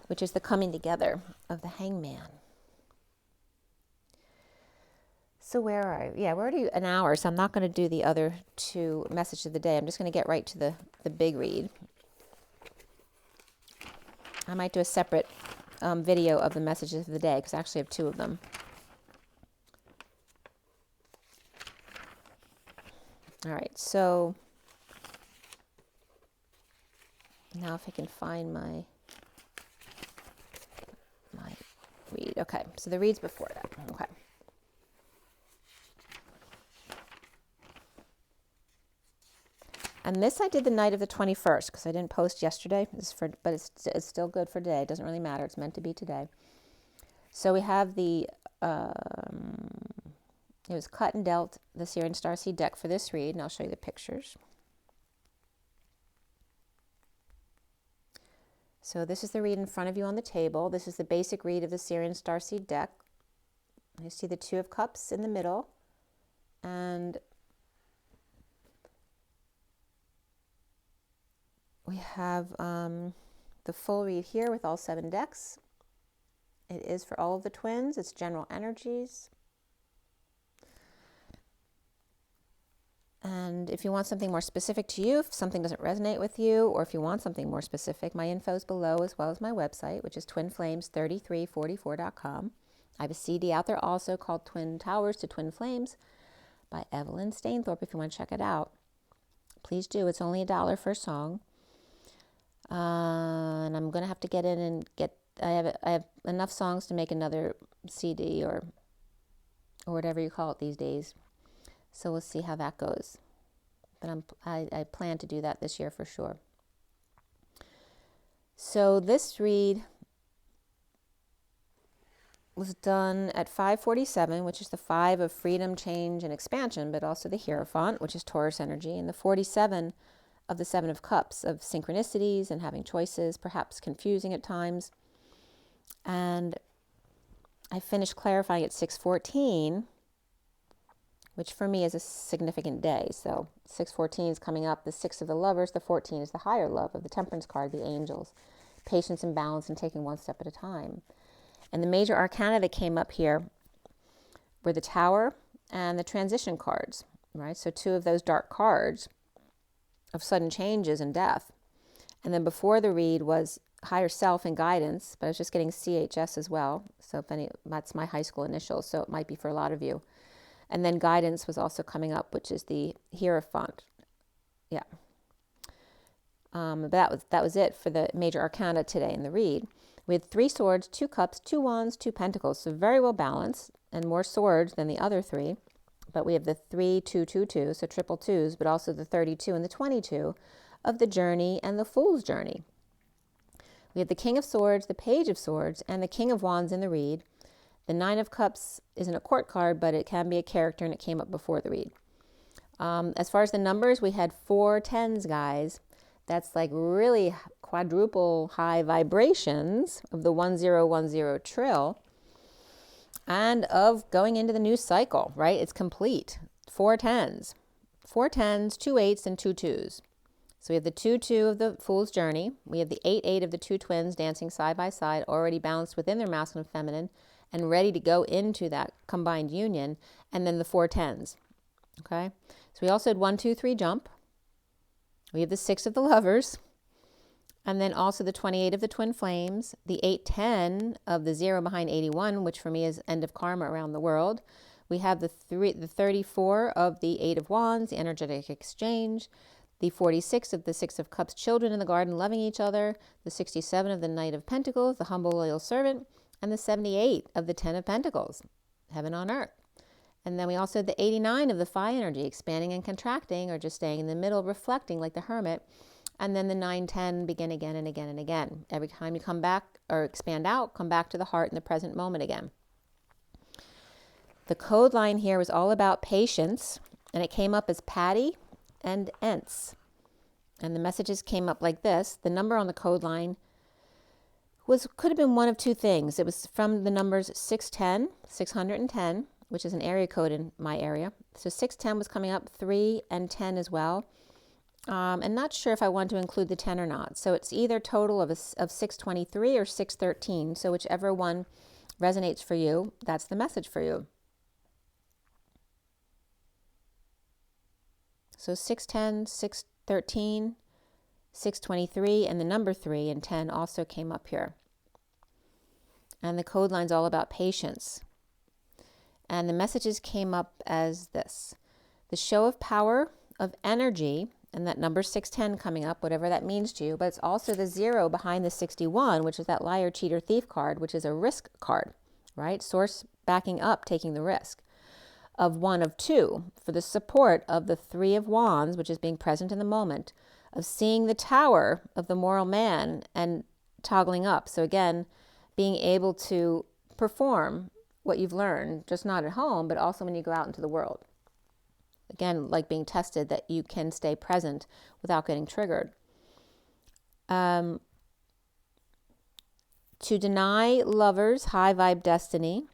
which is the coming together of the hangman. So where are I? Yeah, we're already an hour, so I'm not going to do the other two messages of the day. I'm just going to get right to the big read. I might do a separate video of the messages of the day, because I actually have two of them. All right, so now if I can find my read. Okay, so the read's before that. Okay. And this I did the night of the 21st, because I didn't post yesterday, but it's still good for today. It doesn't really matter. It's meant to be today. So we have it was cut and dealt, the SIRIAN Starseed deck for this read, and I'll show you the pictures. So this is the read in front of you on the table. This is the basic read of the SIRIAN Starseed deck. You see the Two of Cups in the middle, and we have the full read here with all 7 decks. It is for all of the twins. It's general energies. And if you want something more specific to you, if something doesn't resonate with you, or if you want something more specific, my info is below, as well as my website, which is twinflames3344.com. I have a CD out there also called Twin Towers to Twin Flames by Evelyn Stainthorpe, if you want to check it out. Please do. It's only $1 for a song. And I'm going to have to get in and I have enough songs to make another CD or whatever you call it these days. So we'll see how that goes. But I plan to do that this year for sure. So this read was done at 5:47, which is the 5 of freedom, change, and expansion, but also the Hierophant, which is Taurus energy, and the 47 of the 7 of Cups, of synchronicities and having choices, perhaps confusing at times. And I finished clarifying at 6:14, which for me is a significant day. So 6:14 is coming up, the 6 of the Lovers, the 14 is the higher love of the Temperance card, the Angels, patience and balance and taking one step at a time. And the major arcana that came up here were the Tower and the transition cards, right? So 2 of those dark cards of sudden changes and death. And then before the read was higher self and guidance, but I was just getting CHS as well. So that's my high school initials, so it might be for a lot of you. And then guidance was also coming up, which is the Hierophant. Yeah. But that was it for the major arcana today in the read. We had 3 swords, 2 cups, 2 wands, 2 pentacles. So very well balanced, and more swords than the other 3. But we have the 3, 2, 2, 2, so triple 2s, but also the 32 and the 22 of the Journey and the Fool's Journey. We have the King of Swords, the Page of Swords, and the King of Wands in the read. The 9 of Cups isn't a court card, but it can be a character, and it came up before the read. As far as the numbers, we had 4 10s, guys. That's like really quadruple high vibrations of the 1010 trill, and of going into the new cycle, right? It's complete. 4 10s. 4 10s, 2 8s, and 2 2s. So we have the 2 2 of the Fool's Journey. We have the 8 8 of the 2 twins dancing side by side, already balanced within their masculine and feminine, and ready to go into that combined union, and then the 4 10s. Okay? So we also had 1 2 3 jump. We have the 6 of the Lovers, and then also the 28 of the Twin Flames, the 8 10 of the 0 behind 81, which for me is end of karma around the world. We have the 34 of the 8 of Wands, the energetic exchange, the 46 of the 6 of Cups, children in the garden loving each other, the 67 of the Knight of Pentacles, the humble loyal servant, and the 78 of the 10 of Pentacles, heaven on earth. And then we also have the 89 of the Phi energy, expanding and contracting, or just staying in the middle, reflecting like the Hermit. And then the 9 10, begin again and again and again. Every time you come back or expand out, come back to the heart in the present moment again. The code line here was all about patience, and it came up as Patty and Ents. And the messages came up like this. The number on the code line could have been one of 2 things. It was from the numbers 610, which is an area code in my area. So 610 was coming up, 3 and 10 as well. And not sure if I want to include the 10 or not. So it's either total of 623 or 613. So whichever one resonates for you, that's the message for you. So 610, 613, 623, and the number 3 and 10 also came up here. And the code line's all about patience. And the messages came up as this: the show of power, of energy, and that number 610 coming up, whatever that means to you, but it's also the 0 behind the 61, which is that liar, cheater, thief card, which is a risk card, right? Source backing up, taking the risk. Of 1 of 2, for the support of the 3 of Wands, which is being present in the moment, of seeing the tower of the moral man and toggling up. So again, being able to perform what you've learned, just not at home, but also when you go out into the world. Again, like being tested, that you can stay present without getting triggered. To deny lovers, high vibe destiny.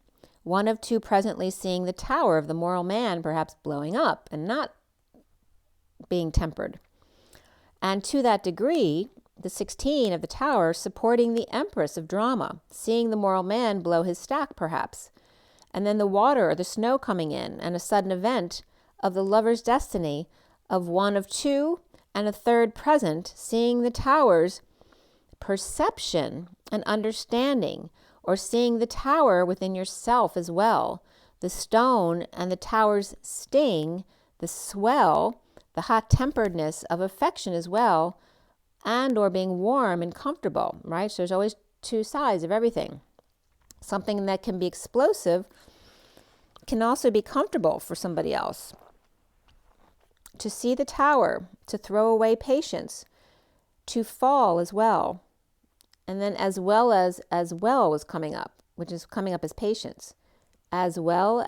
1 of 2 presently seeing the tower of the moral man perhaps blowing up and not being tempered. And to that degree, the 16 of the tower supporting the empress of drama, seeing the moral man blow his stack perhaps. And then the water or the snow coming in and a sudden event of the lover's destiny of 1 of 2 and a 3rd present seeing the tower's perception and understanding, or seeing the tower within yourself as well, the stone and the tower's sting, the swell, the hot-temperedness of affection as well, and or being warm and comfortable, right? So there's always 2 sides of everything. Something that can be explosive can also be comfortable for somebody else. To see the tower, to throw away patience, to fall as well. And then as well was coming up, which is coming up as patience. As well.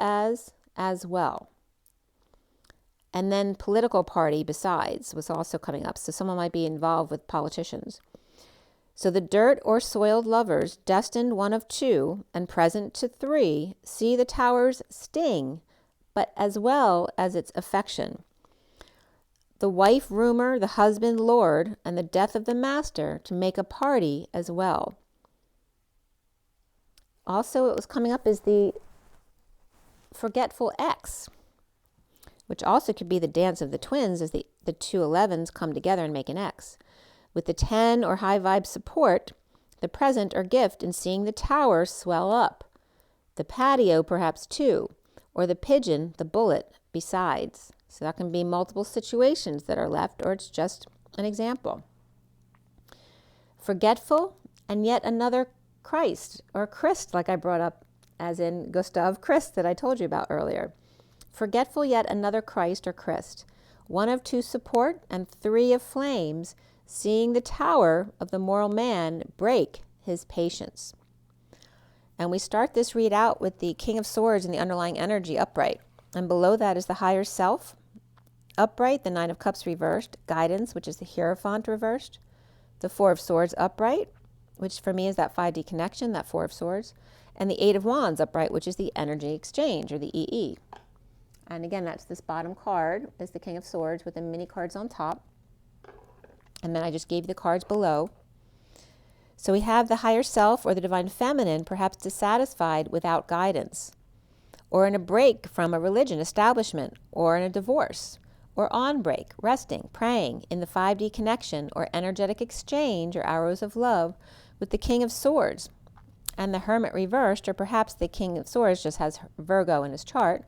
And then political party besides was also coming up. So someone might be involved with politicians. So the dirt or soiled lovers, destined 1 of 2 and present to 3, see the tower's sting, but as well as its affection. The wife rumor, the husband lord, and the death of the master to make a party as well. Also, it was coming up as the forgetful ex, which also could be the dance of the twins as the 2 11s come together and make an X. With the 10 or high vibe support, the present or gift in seeing the tower swell up. The patio perhaps too, or the pigeon, the bullet besides. So that can be multiple situations that are left, or it's just an example. Forgetful and yet another Christ, or Christ, like I brought up as in Gustav Christ that I told you about earlier. Forgetful yet another Christ or Christ. 1 of 2 support and 3 of flames, seeing the tower of the moral man break his patience. And we start this read out with the King of Swords and the underlying energy upright. And below that is the higher self, upright, the 9 of Cups reversed, guidance, which is the Hierophant reversed, the 4 of Swords upright, which for me is that 5D connection, that 4 of Swords, and the 8 of Wands upright, which is the energy exchange, or the EE. And again, that's this bottom card, is the King of Swords with the mini cards on top. And then I just gave you the cards below. So we have the higher self, or the divine feminine, perhaps dissatisfied without guidance, or in a break from a religion establishment, or in a divorce, or on break, resting, praying in the 5D connection or energetic exchange or arrows of love with the King of Swords. And the Hermit reversed, or perhaps the King of Swords just has Virgo in his chart,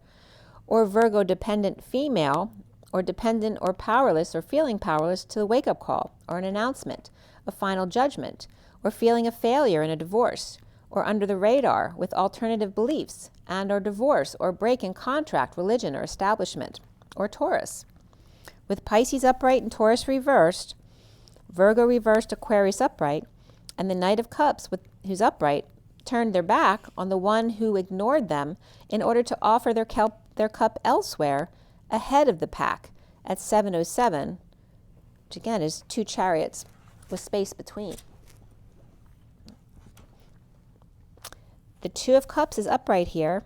or Virgo dependent female, or dependent or powerless or feeling powerless to the wake-up call, or an announcement, a final judgment, or feeling a failure in a divorce, or under the radar with alternative beliefs, and or divorce or break in contract, religion, or establishment, or Taurus. With Pisces upright and Taurus reversed, Virgo reversed, Aquarius upright, and the Knight of Cups, who's upright, turned their back on the one who ignored them in order to offer their cup elsewhere ahead of the pack at 707, which again is 2 chariots with space between. The 2 of Cups is upright here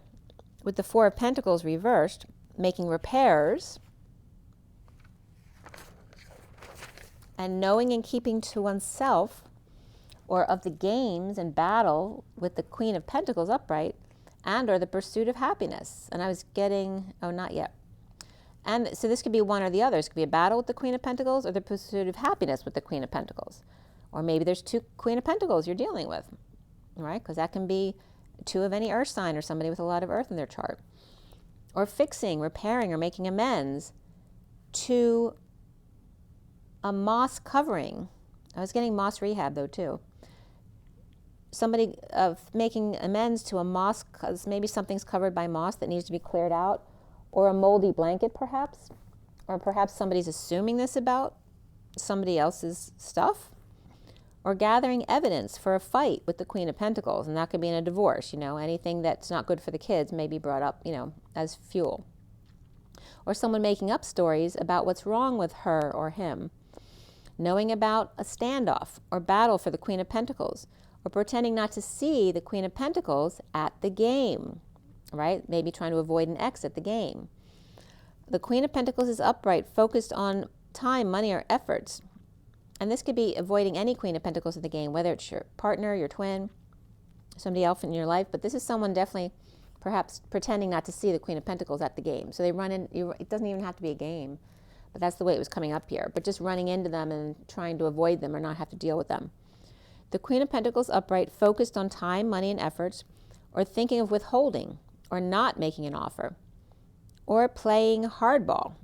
with the 4 of Pentacles reversed, making repairs. and knowing and keeping to oneself, or of the games and battle with the Queen of Pentacles upright, and or the pursuit of happiness. And I was getting, oh, not yet. And so this could be one or the other. It could be a battle with the Queen of Pentacles or the pursuit of happiness with the Queen of Pentacles. Or maybe there's two Queen of Pentacles you're dealing with, right? Because that can be two of any earth sign or somebody with a lot of earth in their chart. Or fixing, repairing, or making amends to a moss covering. I was getting moss rehab though too. Somebody making amends to a moss, because maybe something's covered by moss that needs to be cleared out, or a moldy blanket perhaps, or perhaps somebody's assuming this about somebody else's stuff, or gathering evidence for a fight with the Queen of Pentacles, and that could be in a divorce, you know, anything that's not good for the kids may be brought up, you know, as fuel. Or someone making up stories about what's wrong with her or him, knowing about a standoff or battle for the Queen of Pentacles, or pretending not to see the Queen of Pentacles at the game, right? Maybe trying to avoid an ex at the game. The Queen of Pentacles is upright, focused on time, money, or efforts. And this could be avoiding any Queen of Pentacles at the game, whether it's your partner, your twin, somebody else in your life. But this is someone definitely perhaps pretending not to see the Queen of Pentacles at the game. So they run in, it doesn't even have to be a game, but that's the way it was coming up here. But just running into them and trying to avoid them or not have to deal with them. The Queen of Pentacles upright, focused on time, money, and efforts, or thinking of withholding or not making an offer, or playing hardball,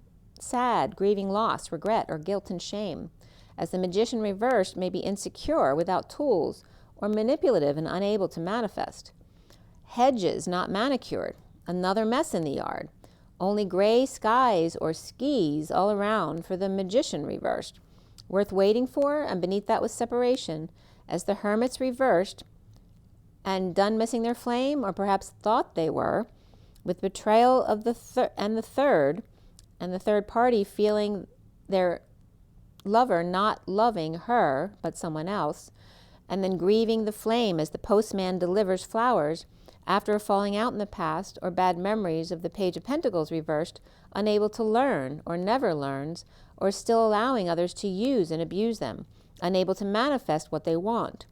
sad, grieving loss, regret, or guilt and shame, as the Magician reversed may be insecure, without tools, or manipulative and unable to manifest. Hedges not manicured, another mess in the yard, only gray skies or skis all around for the Magician reversed, worth waiting for, and beneath that was separation, as the Hermits reversed and done missing their flame, or perhaps thought they were, with betrayal of the third party feeling their lover not loving her but someone else, and then grieving the flame as the postman delivers flowers after a falling out in the past, or bad memories of the Page of Pentacles reversed, unable to learn or never learns, or still allowing others to use and abuse them, unable to manifest what they want.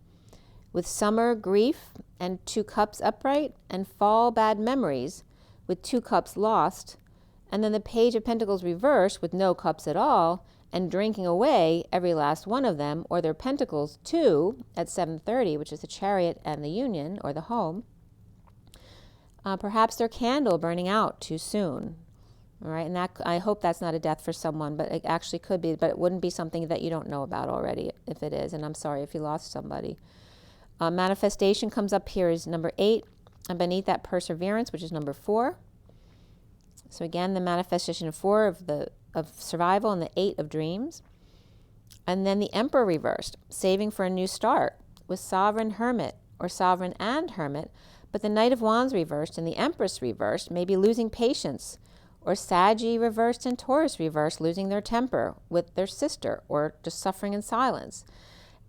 With summer grief and 2 cups upright, and fall bad memories with 2 cups lost, and then the Page of Pentacles reversed with no cups at all, and drinking away every last one of them, or their pentacles too, at 7:30, which is the Chariot and the Union, or the home. Perhaps their candle burning out too soon. All right, and that, I hope that's not a death for someone, but it actually could be, but it wouldn't be something that you don't know about already if it is, and I'm sorry if you lost somebody. Manifestation comes up here is number 8, and beneath that perseverance, which is number 4. So again, the manifestation of 4 of survival, and the 8 of dreams. And then the Emperor reversed, saving for a new start, with Sovereign Hermit, or Sovereign and Hermit, but the Knight of Wands reversed and the Empress reversed, maybe losing patience, or Saggy reversed and Taurus reversed, losing their temper with their sister, or just suffering in silence.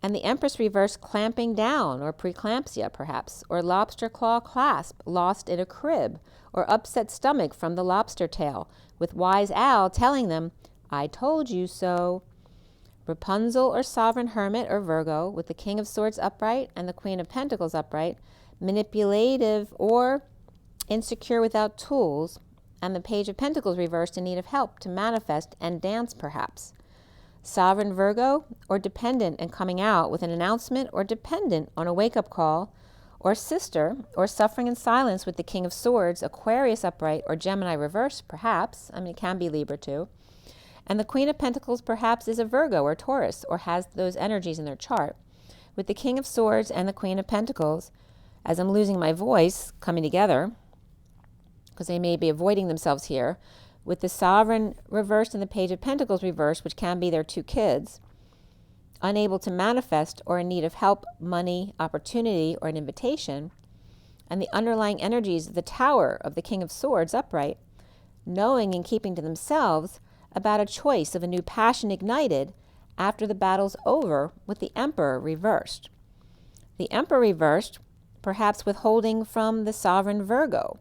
And the Empress reversed, clamping down, or preeclampsia perhaps, or lobster claw clasp, lost in a crib, or upset stomach from the lobster tail, with wise owl telling them, I told you so. Rapunzel, or Sovereign Hermit, or Virgo, with the King of Swords upright and the Queen of Pentacles upright, manipulative or insecure without tools, and the Page of Pentacles reversed, in need of help to manifest and dance perhaps. Sovereign Virgo, or dependent and coming out with an announcement, or dependent on a wake-up call, or sister, or suffering in silence with the King of Swords, Aquarius upright, or Gemini reverse perhaps. I mean, it can be Libra too. And the Queen of Pentacles perhaps is a Virgo or Taurus, or has those energies in their chart, with the King of Swords and the Queen of Pentacles, as I'm losing my voice, coming together, because they may be avoiding themselves here, with the Sovereign reversed and the Page of Pentacles reversed, which can be their 2 kids, unable to manifest or in need of help, money, opportunity, or an invitation, and the underlying energies of the Tower of the King of Swords upright, knowing and keeping to themselves about a choice of a new passion ignited after the battle's over, with the Emperor reversed. The Emperor reversed, perhaps withholding from the Sovereign Virgo,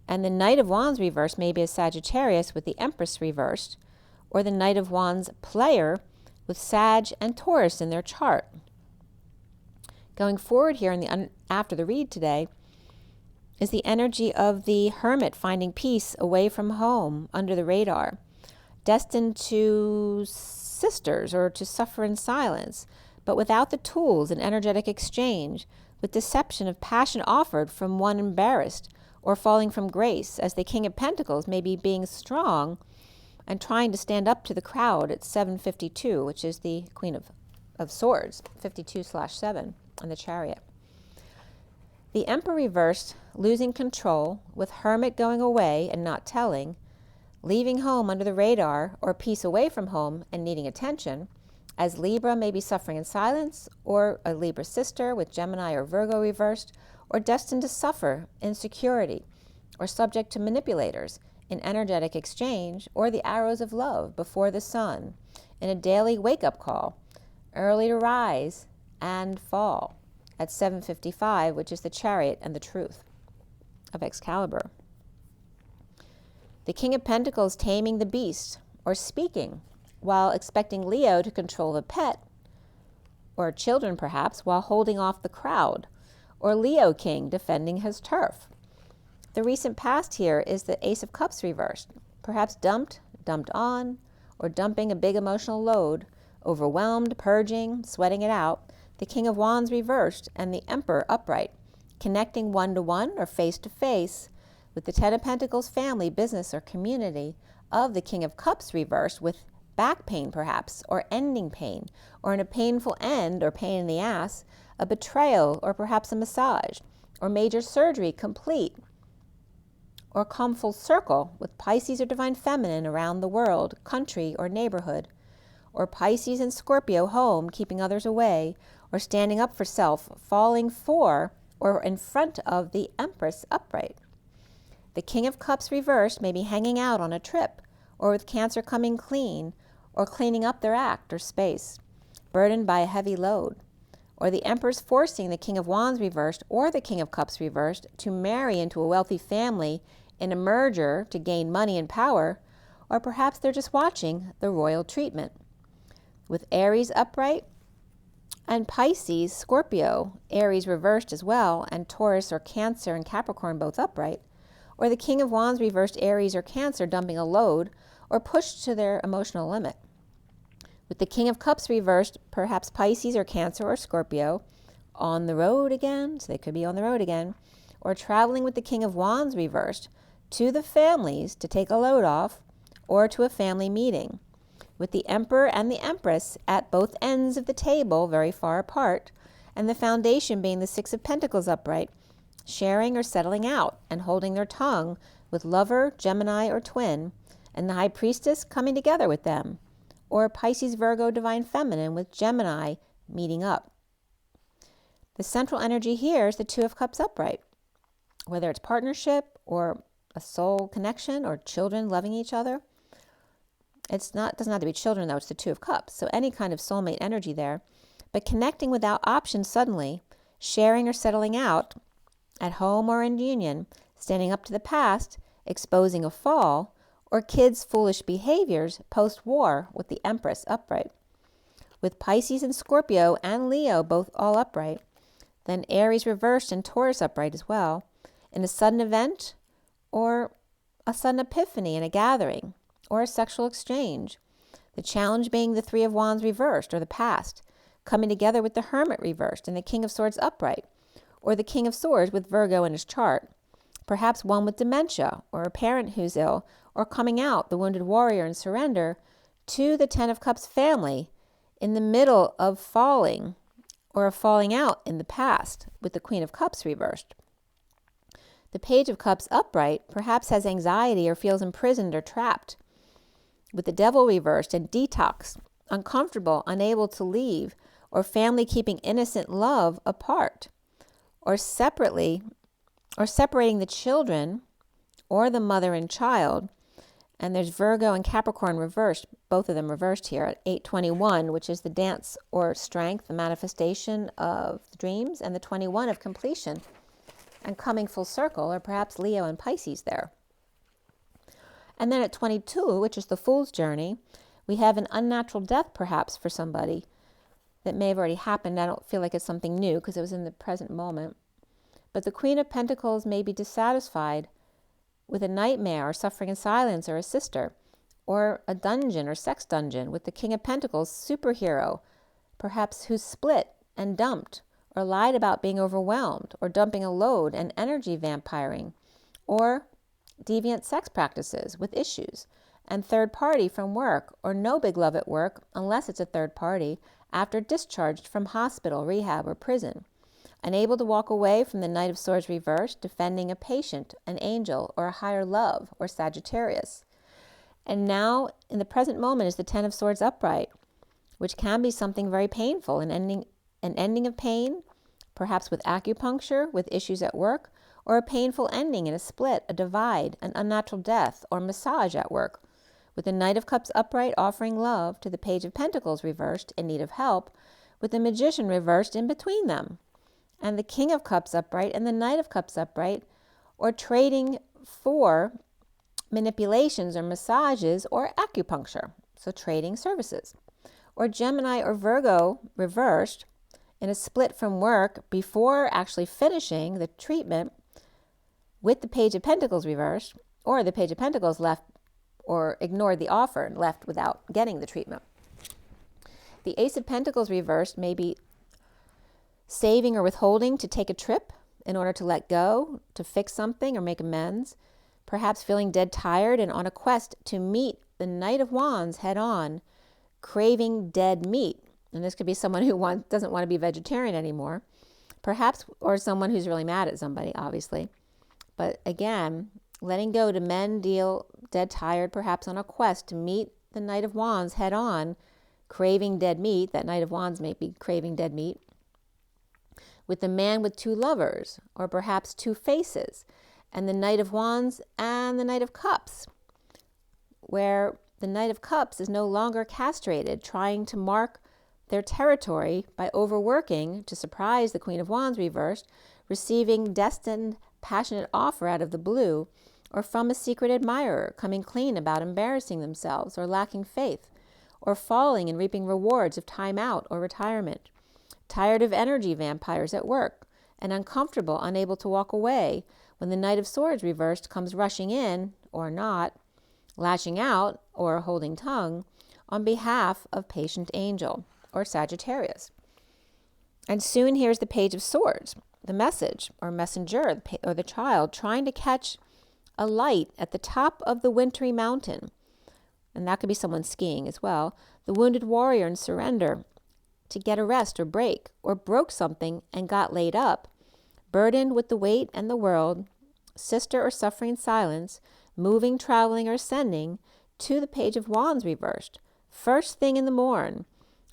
and the Knight of Wands reversed may be a Sagittarius with the Empress reversed, or the Knight of Wands player with Sag and Taurus in their chart. Going forward here after the read today is the energy of the hermit finding peace away from home, under the radar, destined to sisters or to suffer in silence, but without the tools and energetic exchange, with deception of passion offered from one embarrassed or falling from grace, as the King of Pentacles may be being strong and trying to stand up to the crowd at 752, which is the Queen of Swords, 52/7, and the Chariot. The Emperor reversed, losing control, with Hermit going away and not telling, leaving home under the radar or peace away from home and needing attention, as Libra may be suffering in silence, or a Libra sister with Gemini or Virgo reversed, or destined to suffer insecurity, or subject to manipulators in energetic exchange, or the arrows of love before the sun, in a daily wake-up call, early to rise and fall, at 7:55, which is the Chariot and the Truth of Excalibur. The King of Pentacles taming the beast, or speaking, while expecting Leo to control a pet, or children perhaps, while holding off the crowd, or Leo King defending his turf. The recent past here is the Ace of Cups reversed, perhaps dumped on, or dumping a big emotional load, overwhelmed, purging, sweating it out. The King of Wands reversed, and the Emperor upright, connecting one-to-one or face-to-face with the Ten of Pentacles family, business, or community of the King of Cups reversed, with back pain perhaps, or ending pain, or in a painful end or pain in the ass, a betrayal, or perhaps a massage, or major surgery complete, or come full circle with Pisces or Divine Feminine around the world, country, or neighborhood, or Pisces and Scorpio home, keeping others away, or standing up for self, falling for or in front of the Empress upright. The King of Cups reversed may be hanging out on a trip, or with Cancer coming clean, or cleaning up their act or space, burdened by a heavy load, or the Empress forcing the King of Wands reversed or the King of Cups reversed to marry into a wealthy family in a merger to gain money and power, or perhaps they're just watching the royal treatment. With Aries upright and Pisces, Scorpio, Aries reversed as well, and Taurus or Cancer and Capricorn both upright, or the King of Wands reversed Aries or Cancer dumping a load or pushed to their emotional limit. With the King of Cups reversed, perhaps Pisces or Cancer or Scorpio on the road again, so they could be on the road again, or traveling with the King of Wands reversed to the families to take a load off, or to a family meeting, with the Emperor and the Empress at both ends of the table very far apart, and the foundation being the Six of Pentacles upright, sharing or settling out and holding their tongue with lover, Gemini, or twin, and the High Priestess coming together with them, or Pisces, Virgo, Divine Feminine with Gemini meeting up. The central energy here is the Two of Cups upright, whether it's partnership or a soul connection or children loving each other. Doesn't have to be children though, it's the Two of Cups. So any kind of soulmate energy there, but connecting without options suddenly, sharing or settling out at home or in union, standing up to the past, exposing a fall, or kids' foolish behaviors post-war with the Empress upright. With Pisces and Scorpio and Leo both all upright, then Aries reversed and Taurus upright as well, in a sudden event or a sudden epiphany in a gathering or a sexual exchange. The challenge being the Three of Wands reversed, or the past, coming together with the Hermit reversed and the King of Swords upright, or the King of Swords with Virgo in his chart, perhaps one with dementia, or a parent who's ill, or coming out, the wounded warrior in surrender, to the Ten of Cups family in the middle of falling, or a falling out in the past with the Queen of Cups reversed. The Page of Cups upright perhaps has anxiety or feels imprisoned or trapped, with the Devil reversed and detox, uncomfortable, unable to leave, or family keeping innocent love apart, or separating the children or the mother and child. And there's Virgo and Capricorn reversed, both of them reversed here at 821, which is the dance or strength, the manifestation of the dreams, and the 21 of completion and coming full circle, or perhaps Leo and Pisces there. And then at 22, which is the Fool's Journey, We have an unnatural death, perhaps, for somebody that may have already happened. I don't feel like it's something new because it was in the present moment. But the Queen of Pentacles may be dissatisfied with a nightmare or suffering in silence or a sister, or a dungeon or sex dungeon with the King of Pentacles, superhero, perhaps who's split and dumped, or lied about being overwhelmed, or dumping a load and energy vampiring, or deviant sex practices with issues, and third party from work, or no big love at work unless it's a third party, after discharged from hospital, rehab, or prison. Unable to walk away from the Knight of Swords reversed, defending a patient, an angel, or a higher love, or Sagittarius. And now, in the present moment, is the Ten of Swords upright, which can be something very painful, an ending of pain, perhaps with acupuncture, with issues at work, or a painful ending in a split, a divide, an unnatural death, or massage at work, with the Knight of Cups upright offering love to the Page of Pentacles reversed in need of help, with the Magician reversed in between them, and the King of Cups upright and the Knight of Cups upright, or trading for manipulations or massages or acupuncture, so trading services. Or Gemini or Virgo reversed in a split from work before actually finishing the treatment with the Page of Pentacles reversed, or the Page of Pentacles left or ignored the offer and left without getting the treatment. The Ace of Pentacles reversed may be saving or withholding to take a trip in order to let go, to fix something or make amends, perhaps feeling dead tired and on a quest to meet the Knight of Wands head on, craving dead meat. And this could be someone who doesn't want to be vegetarian anymore, perhaps, or someone who's really mad at somebody, obviously. But again, letting go to mend, deal, dead tired, perhaps on a quest to meet the Knight of Wands head on, craving dead meat. That Knight of Wands may be craving dead meat. With the Man with two lovers, or perhaps two faces, and the Knight of Wands and the Knight of Cups, where the Knight of Cups is no longer castrated, trying to mark their territory by overworking to surprise the Queen of Wands reversed, receiving destined, passionate offer out of the blue, or from a secret admirer, coming clean about embarrassing themselves or lacking faith, or falling and reaping rewards of time out or retirement. Tired of energy vampires at work, and uncomfortable, unable to walk away, when the Knight of Swords reversed comes rushing in, or not, lashing out, or holding tongue, on behalf of patient angel, or Sagittarius. And soon here's the Page of Swords, the message, or messenger, or the child, trying to catch a light at the top of the wintry mountain. And that could be someone skiing as well. The wounded warrior in surrender, to get a rest or break, or broke something and got laid up, burdened with the weight and the world, sister or suffering in silence, moving, traveling, or ascending, to the Page of Wands reversed, first thing in the morn,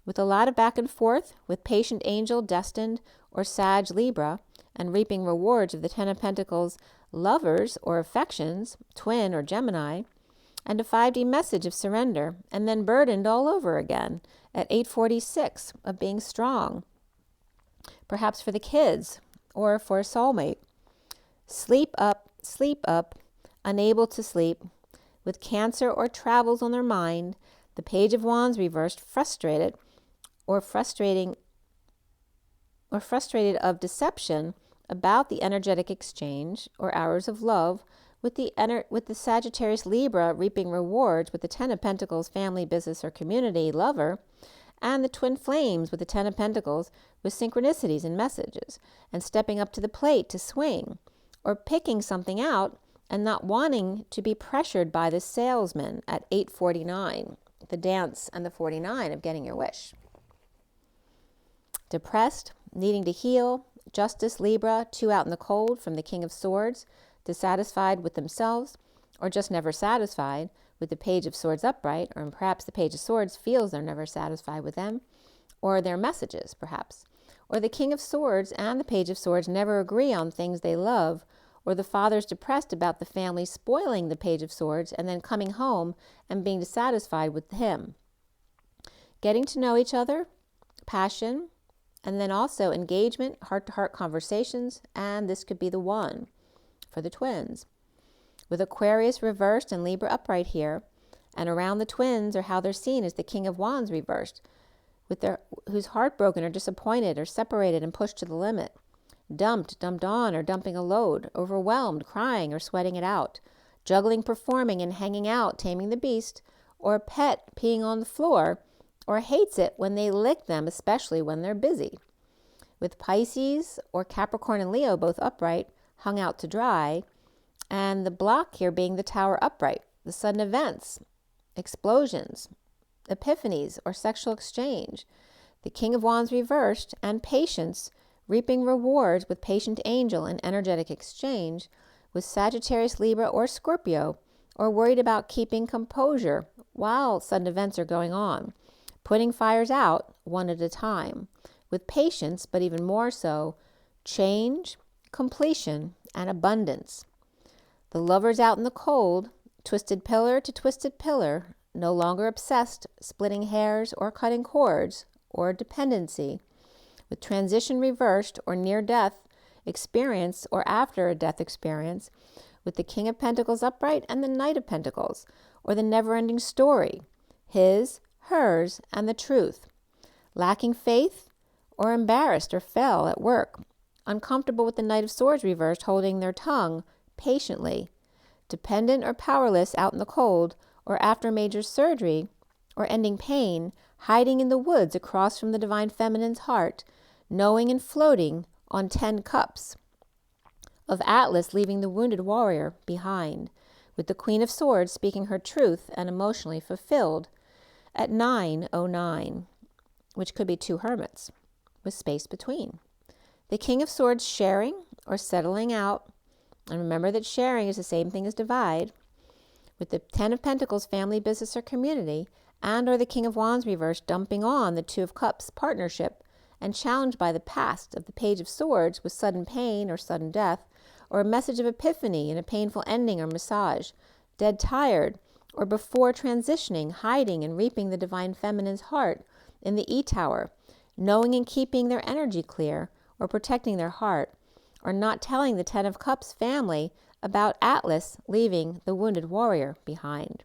with a lot of back and forth, with patient angel destined, or Sag Libra, and reaping rewards of the Ten of Pentacles, lovers or affections, twin or Gemini, and a 5D message of surrender, and then burdened all over again at 8:46 of being strong, perhaps for the kids or for a soulmate. Sleep up, unable to sleep, with cancer or travels on their mind, the Page of Wands reversed, frustrated of deception about the energetic exchange or hours of love, with the Sagittarius Libra reaping rewards with the Ten of Pentacles, family, business, or community, lover, and the Twin Flames with the Ten of Pentacles with synchronicities and messages, and stepping up to the plate to swing, or picking something out and not wanting to be pressured by the salesman at 8:49, the dance and the 49 of getting your wish. Depressed, needing to heal, Justice Libra, 2 out in the cold from the King of Swords, dissatisfied with themselves, or just never satisfied with the Page of Swords upright, or perhaps the Page of Swords feels they're never satisfied with them, or their messages, perhaps. Or the King of Swords and the Page of Swords never agree on things they love, or the father's depressed about the family spoiling the Page of Swords and then coming home and being dissatisfied with him. Getting to know each other, passion, and then also engagement, heart-to-heart conversations, and this could be the one for the twins. With Aquarius reversed and Libra upright here, And around the twins, or how they're seen, is the King of Wands reversed, who's heartbroken or disappointed or separated and pushed to the limit. Dumped on, or dumping a load. Overwhelmed, crying or sweating it out. Juggling, performing, and hanging out, taming the beast. Or a pet peeing on the floor, or hates it when they lick them, especially when they're busy. With Pisces or Capricorn and Leo both upright, hung out to dry, and the block here being the Tower upright, the sudden events, explosions, epiphanies, or sexual exchange. The King of Wands reversed, and Patience, reaping rewards with Patient Angel and energetic exchange, with Sagittarius, Libra, or Scorpio, or worried about keeping composure while sudden events are going on, putting fires out one at a time, with patience, but even more so, change, completion, and abundance. The Lovers out in the cold, twisted pillar to twisted pillar, no longer obsessed, splitting hairs or cutting cords, or dependency, with transition reversed or near-death experience or after a death experience, with the King of Pentacles upright and the Knight of Pentacles, or the never-ending story, his, hers, and the truth. Lacking faith or embarrassed or fell at work, uncomfortable with the Knight of Swords reversed, holding their tongue patiently, dependent or powerless out in the cold, or after major surgery, or ending pain, hiding in the woods across from the Divine Feminine's heart, knowing and floating on 10 cups. Of Atlas leaving the wounded warrior behind, with the Queen of Swords speaking her truth and emotionally fulfilled at 9:09, which could be 2 hermits, with space between. The King of Swords sharing or settling out, and remember that sharing is the same thing as divide, with the 10 of Pentacles, family, business, or community, and or the King of Wands reversed dumping on the 2 of Cups partnership, and challenged by the past of the Page of Swords with sudden pain or sudden death, or a message of epiphany and a painful ending or massage, dead tired, or before transitioning, hiding and reaping the Divine Feminine's heart in the E-Tower, knowing and keeping their energy clear, or protecting their heart, or not telling the 10 of Cups family about Atlas leaving the wounded warrior behind.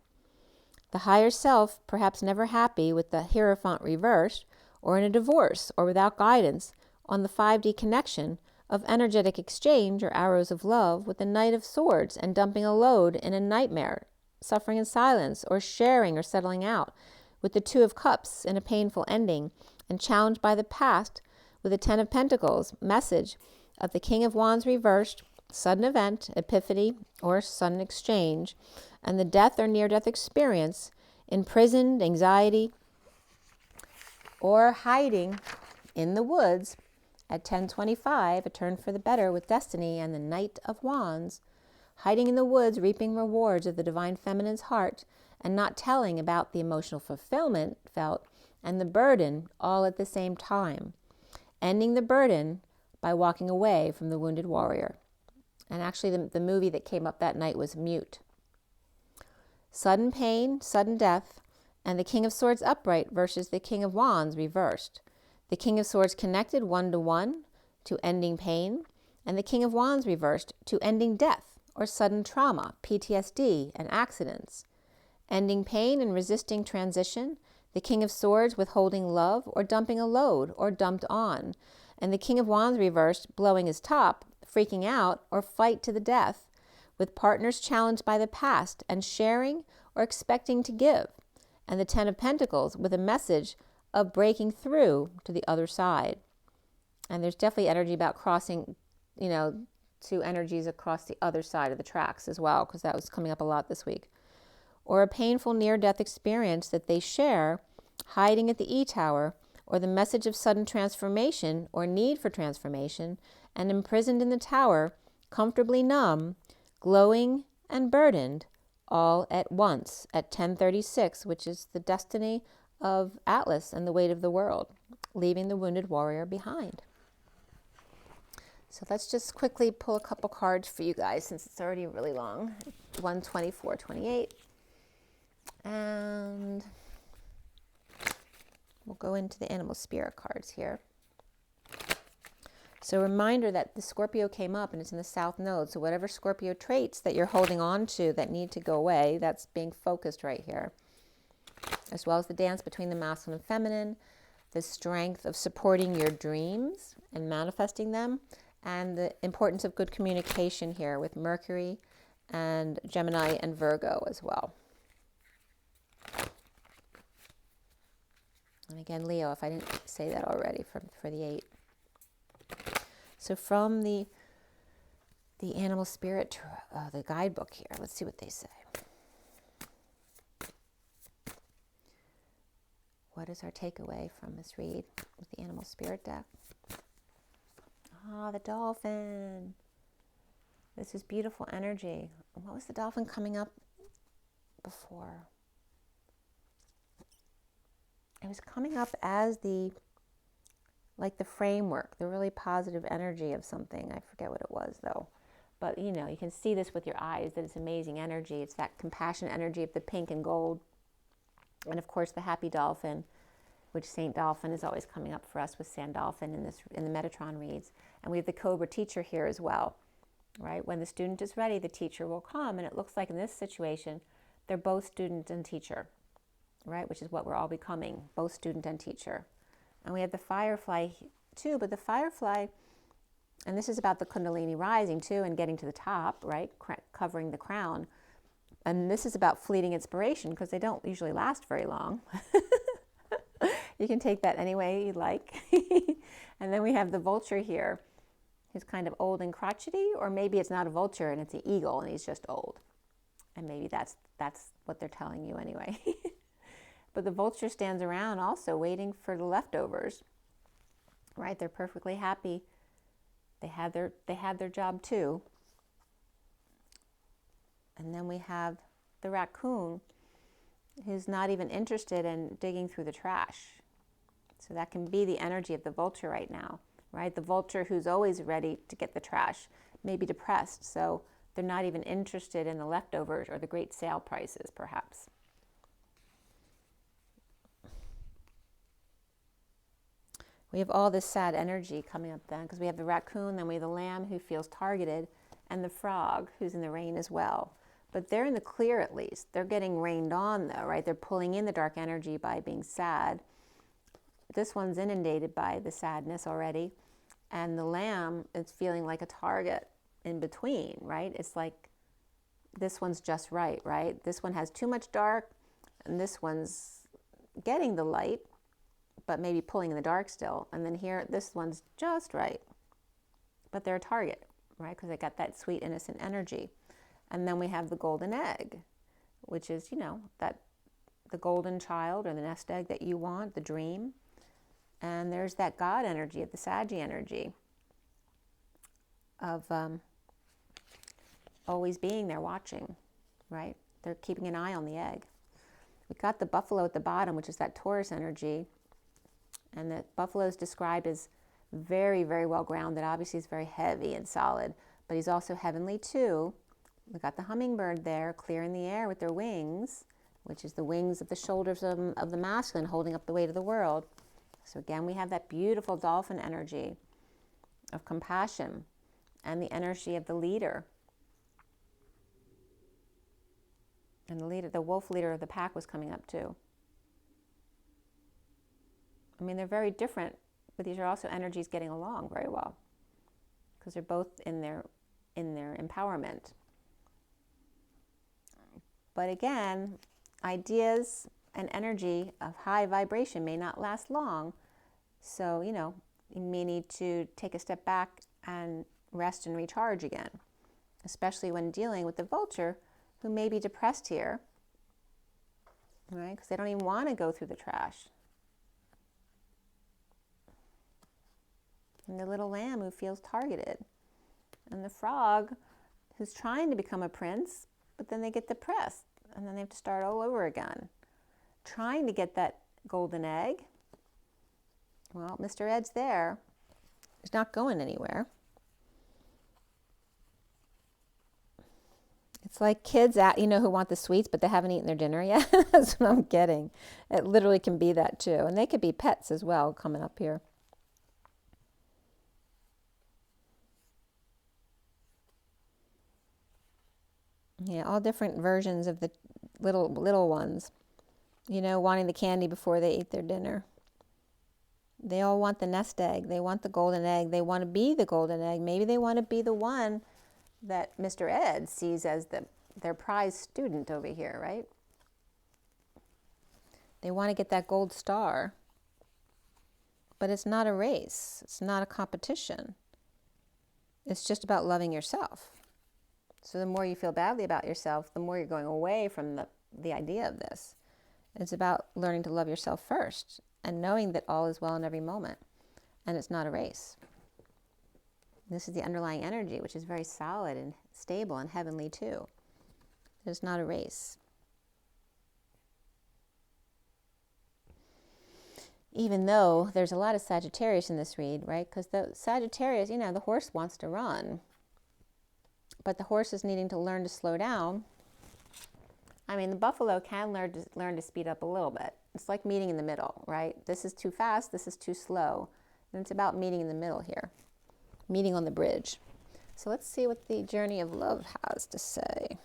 The higher self, perhaps never happy with the Hierophant reversed, or in a divorce, or without guidance, on the 5D connection of energetic exchange or arrows of love with the Knight of Swords, and dumping a load in a nightmare, suffering in silence, or sharing or settling out, with the 2 of Cups in a painful ending, and challenged by the past with the 10 of Pentacles, message of the King of Wands reversed, sudden event, epiphany, or sudden exchange, and the death or near-death experience, imprisoned, anxiety, or hiding in the woods at 10:25, a turn for the better with destiny and the Knight of Wands, hiding in the woods, reaping rewards of the Divine Feminine's heart, and not telling about the emotional fulfillment felt and the burden all at the same time, ending the burden by walking away from the wounded warrior. And actually the movie that came up that night was Mute. Sudden pain, sudden death, and the King of Swords upright versus the King of Wands reversed. The King of Swords connected 1-to-1 to ending pain, and the King of Wands reversed to ending death or sudden trauma, PTSD, and accidents. Ending pain and resisting transition, the King of Swords withholding love or dumping a load or dumped on, and the King of Wands reversed blowing his top, freaking out, or fight to the death, with partners challenged by the past and sharing or expecting to give, and the 10 of Pentacles with a message of breaking through to the other side. And there's definitely energy about crossing, two energies across the other side of the tracks as well, because that was coming up a lot this week. Or a painful near-death experience that they share, hiding at the E-Tower, or the message of sudden transformation or need for transformation, and imprisoned in the tower, comfortably numb, glowing and burdened, all at once at 10:36, which is the destiny of Atlas and the weight of the world, leaving the wounded warrior behind. So let's just quickly pull a couple cards for you guys since it's already really long. 124-28. And we'll go into the animal spirit cards here. So reminder that the Scorpio came up and it's in the South Node. So whatever Scorpio traits that you're holding on to that need to go away, that's being focused right here. As well as the dance between the masculine and feminine, the strength of supporting your dreams and manifesting them, and the importance of good communication here with Mercury and Gemini and Virgo as well. And again, Leo, if I didn't say that already, for the 8. So from the animal spirit, the guidebook here, let's see what they say. What is our takeaway from this read with the animal spirit deck? Ah, the dolphin. This is beautiful energy. What was the dolphin coming up before? It was coming up as the framework, the really positive energy of something. I forget what it was though. But you know, you can see this with your eyes, that it's amazing energy. It's that compassionate energy of the pink and gold. And of course the happy dolphin, which Saint Dolphin is always coming up for us with Sandolphin in the Metatron reads. And we have the Cobra teacher here as well, right? When the student is ready, the teacher will come. And it looks like in this situation, they're both student and teacher, right? Which is what we're all becoming, both student and teacher. And we have the Firefly too, but the Firefly, and this is about the Kundalini rising too and getting to the top, right? Covering the crown. And this is about fleeting inspiration because they don't usually last very long. You can take that any way you like. And then we have the vulture here, who's kind of old and crotchety, or maybe it's not a vulture and it's an eagle and he's just old. And maybe that's what they're telling you anyway. But the vulture stands around also waiting for the leftovers, right? They're perfectly happy. They had their job too. And then we have the raccoon, who's not even interested in digging through the trash. So that can be the energy of the vulture right now, right? The vulture who's always ready to get the trash, may be depressed, so they're not even interested in the leftovers or the great sale prices, perhaps. We have all this sad energy coming up then, because we have the raccoon, then we have the lamb who feels targeted, and the frog who's in the rain as well. But they're in the clear at least. They're getting rained on though, right? They're pulling in the dark energy by being sad. This one's inundated by the sadness already. And the lamb is feeling like a target in between, right? It's like this one's just right, right? This one has too much dark, and this one's getting the light, but maybe pulling in the dark still. And then here, this one's just right. But they're a target, right? Because they got that sweet, innocent energy. And then we have the golden egg, which is, you know, that the golden child or the nest egg that you want, the dream. And there's that God energy, of the Saggy energy of always being there watching, right? They're keeping an eye on the egg. We've got the buffalo at the bottom, which is that Taurus energy. And the buffalo is described as very, very well grounded. Obviously, he's very heavy and solid, but he's also heavenly too. We've got the hummingbird there, clear in the air with their wings, which is the wings of the shoulders of the masculine, holding up the weight of the world. So again, we have that beautiful dolphin energy of compassion and the energy of the leader. And the leader, the wolf leader of the pack, was coming up too. I mean, they're very different, but these are also energies getting along very well because they're both in their empowerment. But again, ideas and energy of high vibration may not last long. So, you know, you may need to take a step back and rest and recharge again, especially when dealing with the vulture who may be depressed here, right? Because they don't even want to go through the trash. And the little lamb who feels targeted. And the frog who's trying to become a prince, but then they get depressed and then they have to start all over again. Trying to get that golden egg. Well, Mr. Ed's there. He's not going anywhere. It's like kids, you know, who want the sweets, but they haven't eaten their dinner yet. That's what I'm getting. It literally can be that too. And they could be pets as well coming up here. Yeah, all different versions of the little ones. You know, wanting the candy before they eat their dinner. They all want the nest egg. They want the golden egg. They want to be the golden egg. Maybe they want to be the one that Mr. Ed sees as their prize student over here, right? They want to get that gold star. But it's not a race. It's not a competition. It's just about loving yourself. So the more you feel badly about yourself, the more you're going away from the idea of this. It's about learning to love yourself first and knowing that all is well in every moment. And it's not a race. This is the underlying energy, which is very solid and stable and heavenly too. It's not a race. Even though there's a lot of Sagittarius in this read, right? Because the Sagittarius, you know, the horse wants to run. But the horse is needing to learn to slow down. I mean, the buffalo can learn to speed up a little bit. It's like meeting in the middle, right? This is too fast, this is too slow. And it's about meeting in the middle here. Meeting on the bridge. So let's see what the journey of love has to say.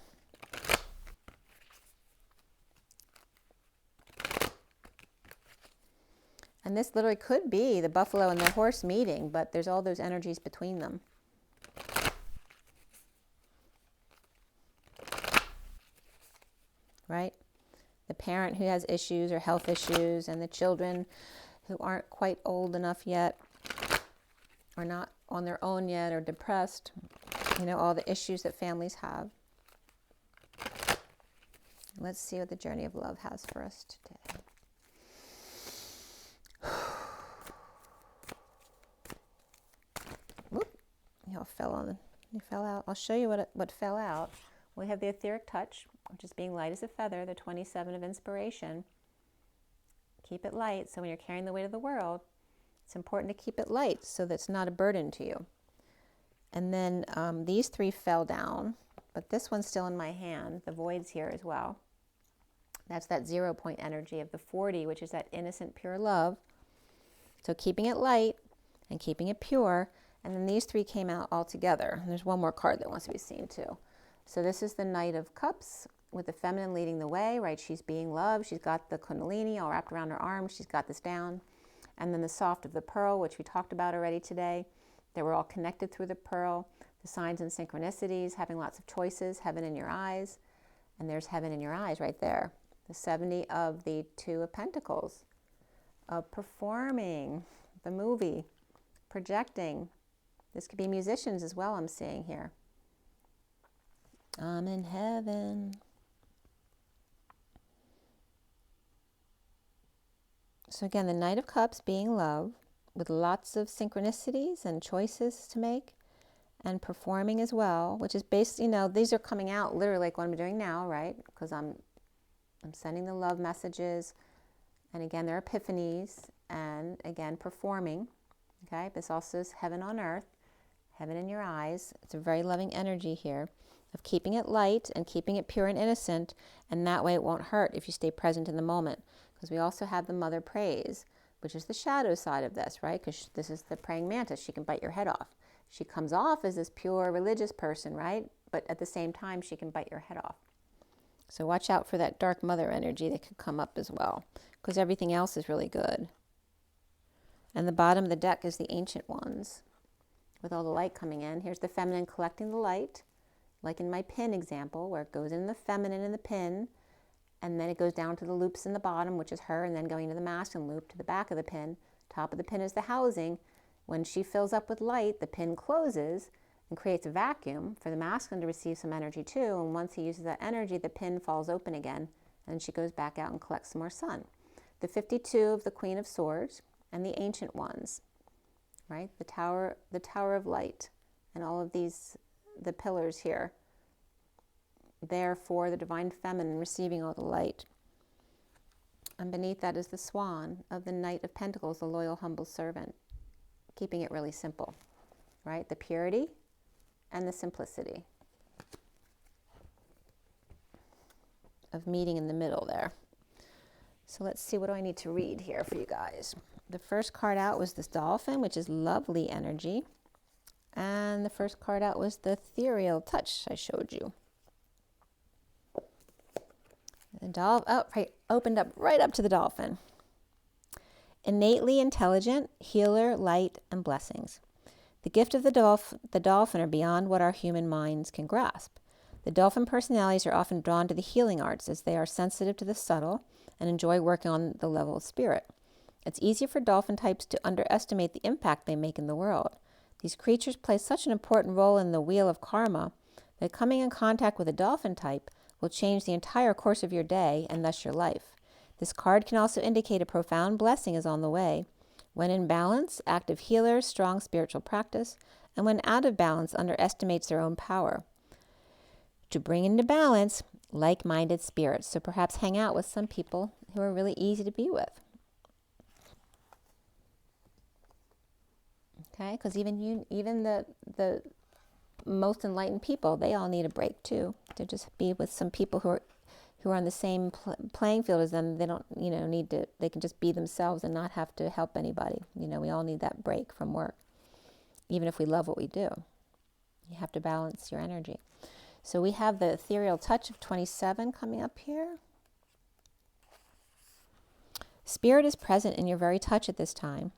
And this literally could be the buffalo and the horse meeting, but there's all those energies between them. Right? The parent who has issues or health issues, and the children who aren't quite old enough yet, or not on their own yet, or depressed. You know, all the issues that families have. Let's see what the journey of love has for us today. Whoop. You fell out. I'll show you what fell out. We have the etheric touch, which is being light as a feather, the 27 of inspiration. Keep it light. So when you're carrying the weight of the world, it's important to keep it light so that it's not a burden to you. And then these three fell down, but this one's still in my hand. The void's here as well. That's that 0 point energy of the 40, which is that innocent, pure love. So keeping it light and keeping it pure. And then these three came out all together. And there's one more card that wants to be seen too. So this is the Knight of Cups with the feminine leading the way, right? She's being loved. She's got the Kundalini all wrapped around her arms. She's got this down. And then the soft of the pearl, which we talked about already today. They were all connected through the pearl. The signs and synchronicities, having lots of choices, heaven in your eyes. And there's heaven in your eyes right there. The 70 of the Two of Pentacles. Of performing the movie, projecting. This could be musicians as well, I'm seeing here. I'm in heaven. So again, the Knight of Cups being love, with lots of synchronicities and choices to make, and performing as well, which is based, you know, these are coming out literally like what I'm doing now, right? Because I'm sending the love messages, and again, they're epiphanies, and again, performing, okay? This also is heaven on earth, heaven in your eyes. It's a very loving energy here of keeping it light and keeping it pure and innocent, and that way it won't hurt if you stay present in the moment. Because we also have the mother praise, which is the shadow side of this, right? Because this is the praying mantis. She can bite your head off. She comes off as this pure religious person, right? But at the same time, she can bite your head off. So watch out for that dark mother energy that could come up as well, because everything else is really good. And the bottom of the deck is the Ancient Ones, with all the light coming in. Here's the feminine collecting the light, like in my pin example, where it goes in the feminine in the pin, and then it goes down to the loops in the bottom, which is her, and then going to the masculine loop to the back of the pin. Top of the pin is the housing. When she fills up with light, the pin closes and creates a vacuum for the masculine to receive some energy too. And once he uses that energy, the pin falls open again, and she goes back out and collects some more sun. The 52 of the Queen of Swords and the Ancient Ones, right? The Tower of Light, and all of these, the pillars here. Therefore, the divine feminine receiving all the light. And beneath that is the swan of the Knight of Pentacles, the loyal, humble servant, keeping it really simple, right? The purity and the simplicity of meeting in the middle there. So let's see, what do I need to read here for you guys? The first card out was this dolphin, which is lovely energy. And the first card out was the ethereal touch I showed you. Opened up right up to the dolphin. Innately intelligent, healer, light, and blessings. The gift of the dolphin are beyond what our human minds can grasp. The dolphin personalities are often drawn to the healing arts as they are sensitive to the subtle and enjoy working on the level of spirit. It's easy for dolphin types to underestimate the impact they make in the world. These creatures play such an important role in the wheel of karma that coming in contact with a dolphin type will change the entire course of your day and thus your life. This card can also indicate a profound blessing is on the way. When in balance, active healers, strong spiritual practice, and when out of balance, underestimates their own power. To bring into balance, like-minded spirits. So perhaps hang out with some people who are really easy to be with. Okay, because even the most enlightened people, they all need a break too. To just be with some people who are on the same playing field as them. They don't, need to. They can just be themselves and not have to help anybody. We all need that break from work, even if we love what we do. You have to balance your energy. So we have the ethereal touch of 27 coming up here. Spirit is present in your very touch at this time,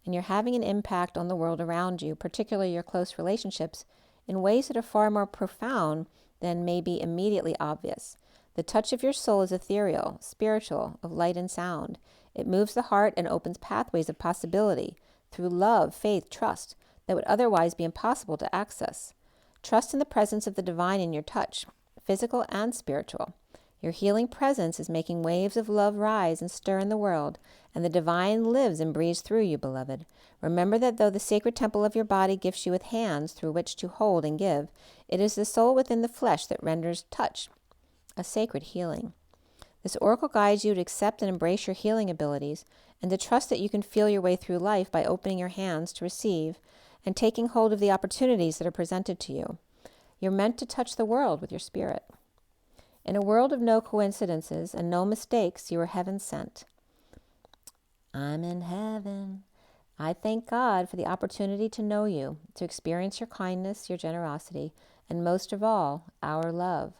and you're having an impact on the world around you, particularly your close relationships, in ways that are far more profound than may be immediately obvious. The touch of your soul is ethereal, spiritual, of light and sound. It moves the heart and opens pathways of possibility through love, faith, trust that would otherwise be impossible to access. Trust in the presence of the divine in your touch, physical and spiritual. Your healing presence is making waves of love rise and stir in the world, and the divine lives and breathes through you, beloved. Remember that though the sacred temple of your body gifts you with hands through which to hold and give, it is the soul within the flesh that renders touch a sacred healing. This oracle guides you to accept and embrace your healing abilities and to trust that you can feel your way through life by opening your hands to receive and taking hold of the opportunities that are presented to you. You're meant to touch the world with your spirit. In a world of no coincidences and no mistakes, you are heaven sent. I'm in heaven. I thank God for the opportunity to know you, to experience your kindness, your generosity, and most of all, our love.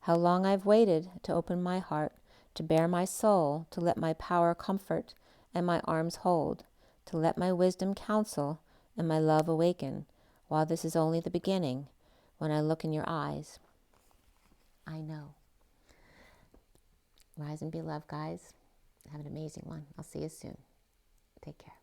How long I've waited to open my heart, to bare my soul, to let my power comfort and my arms hold, to let my wisdom counsel and my love awaken, while this is only the beginning. When I look in your eyes, I know. Rise and be loved, guys. Have an amazing one. I'll see you soon. Take care.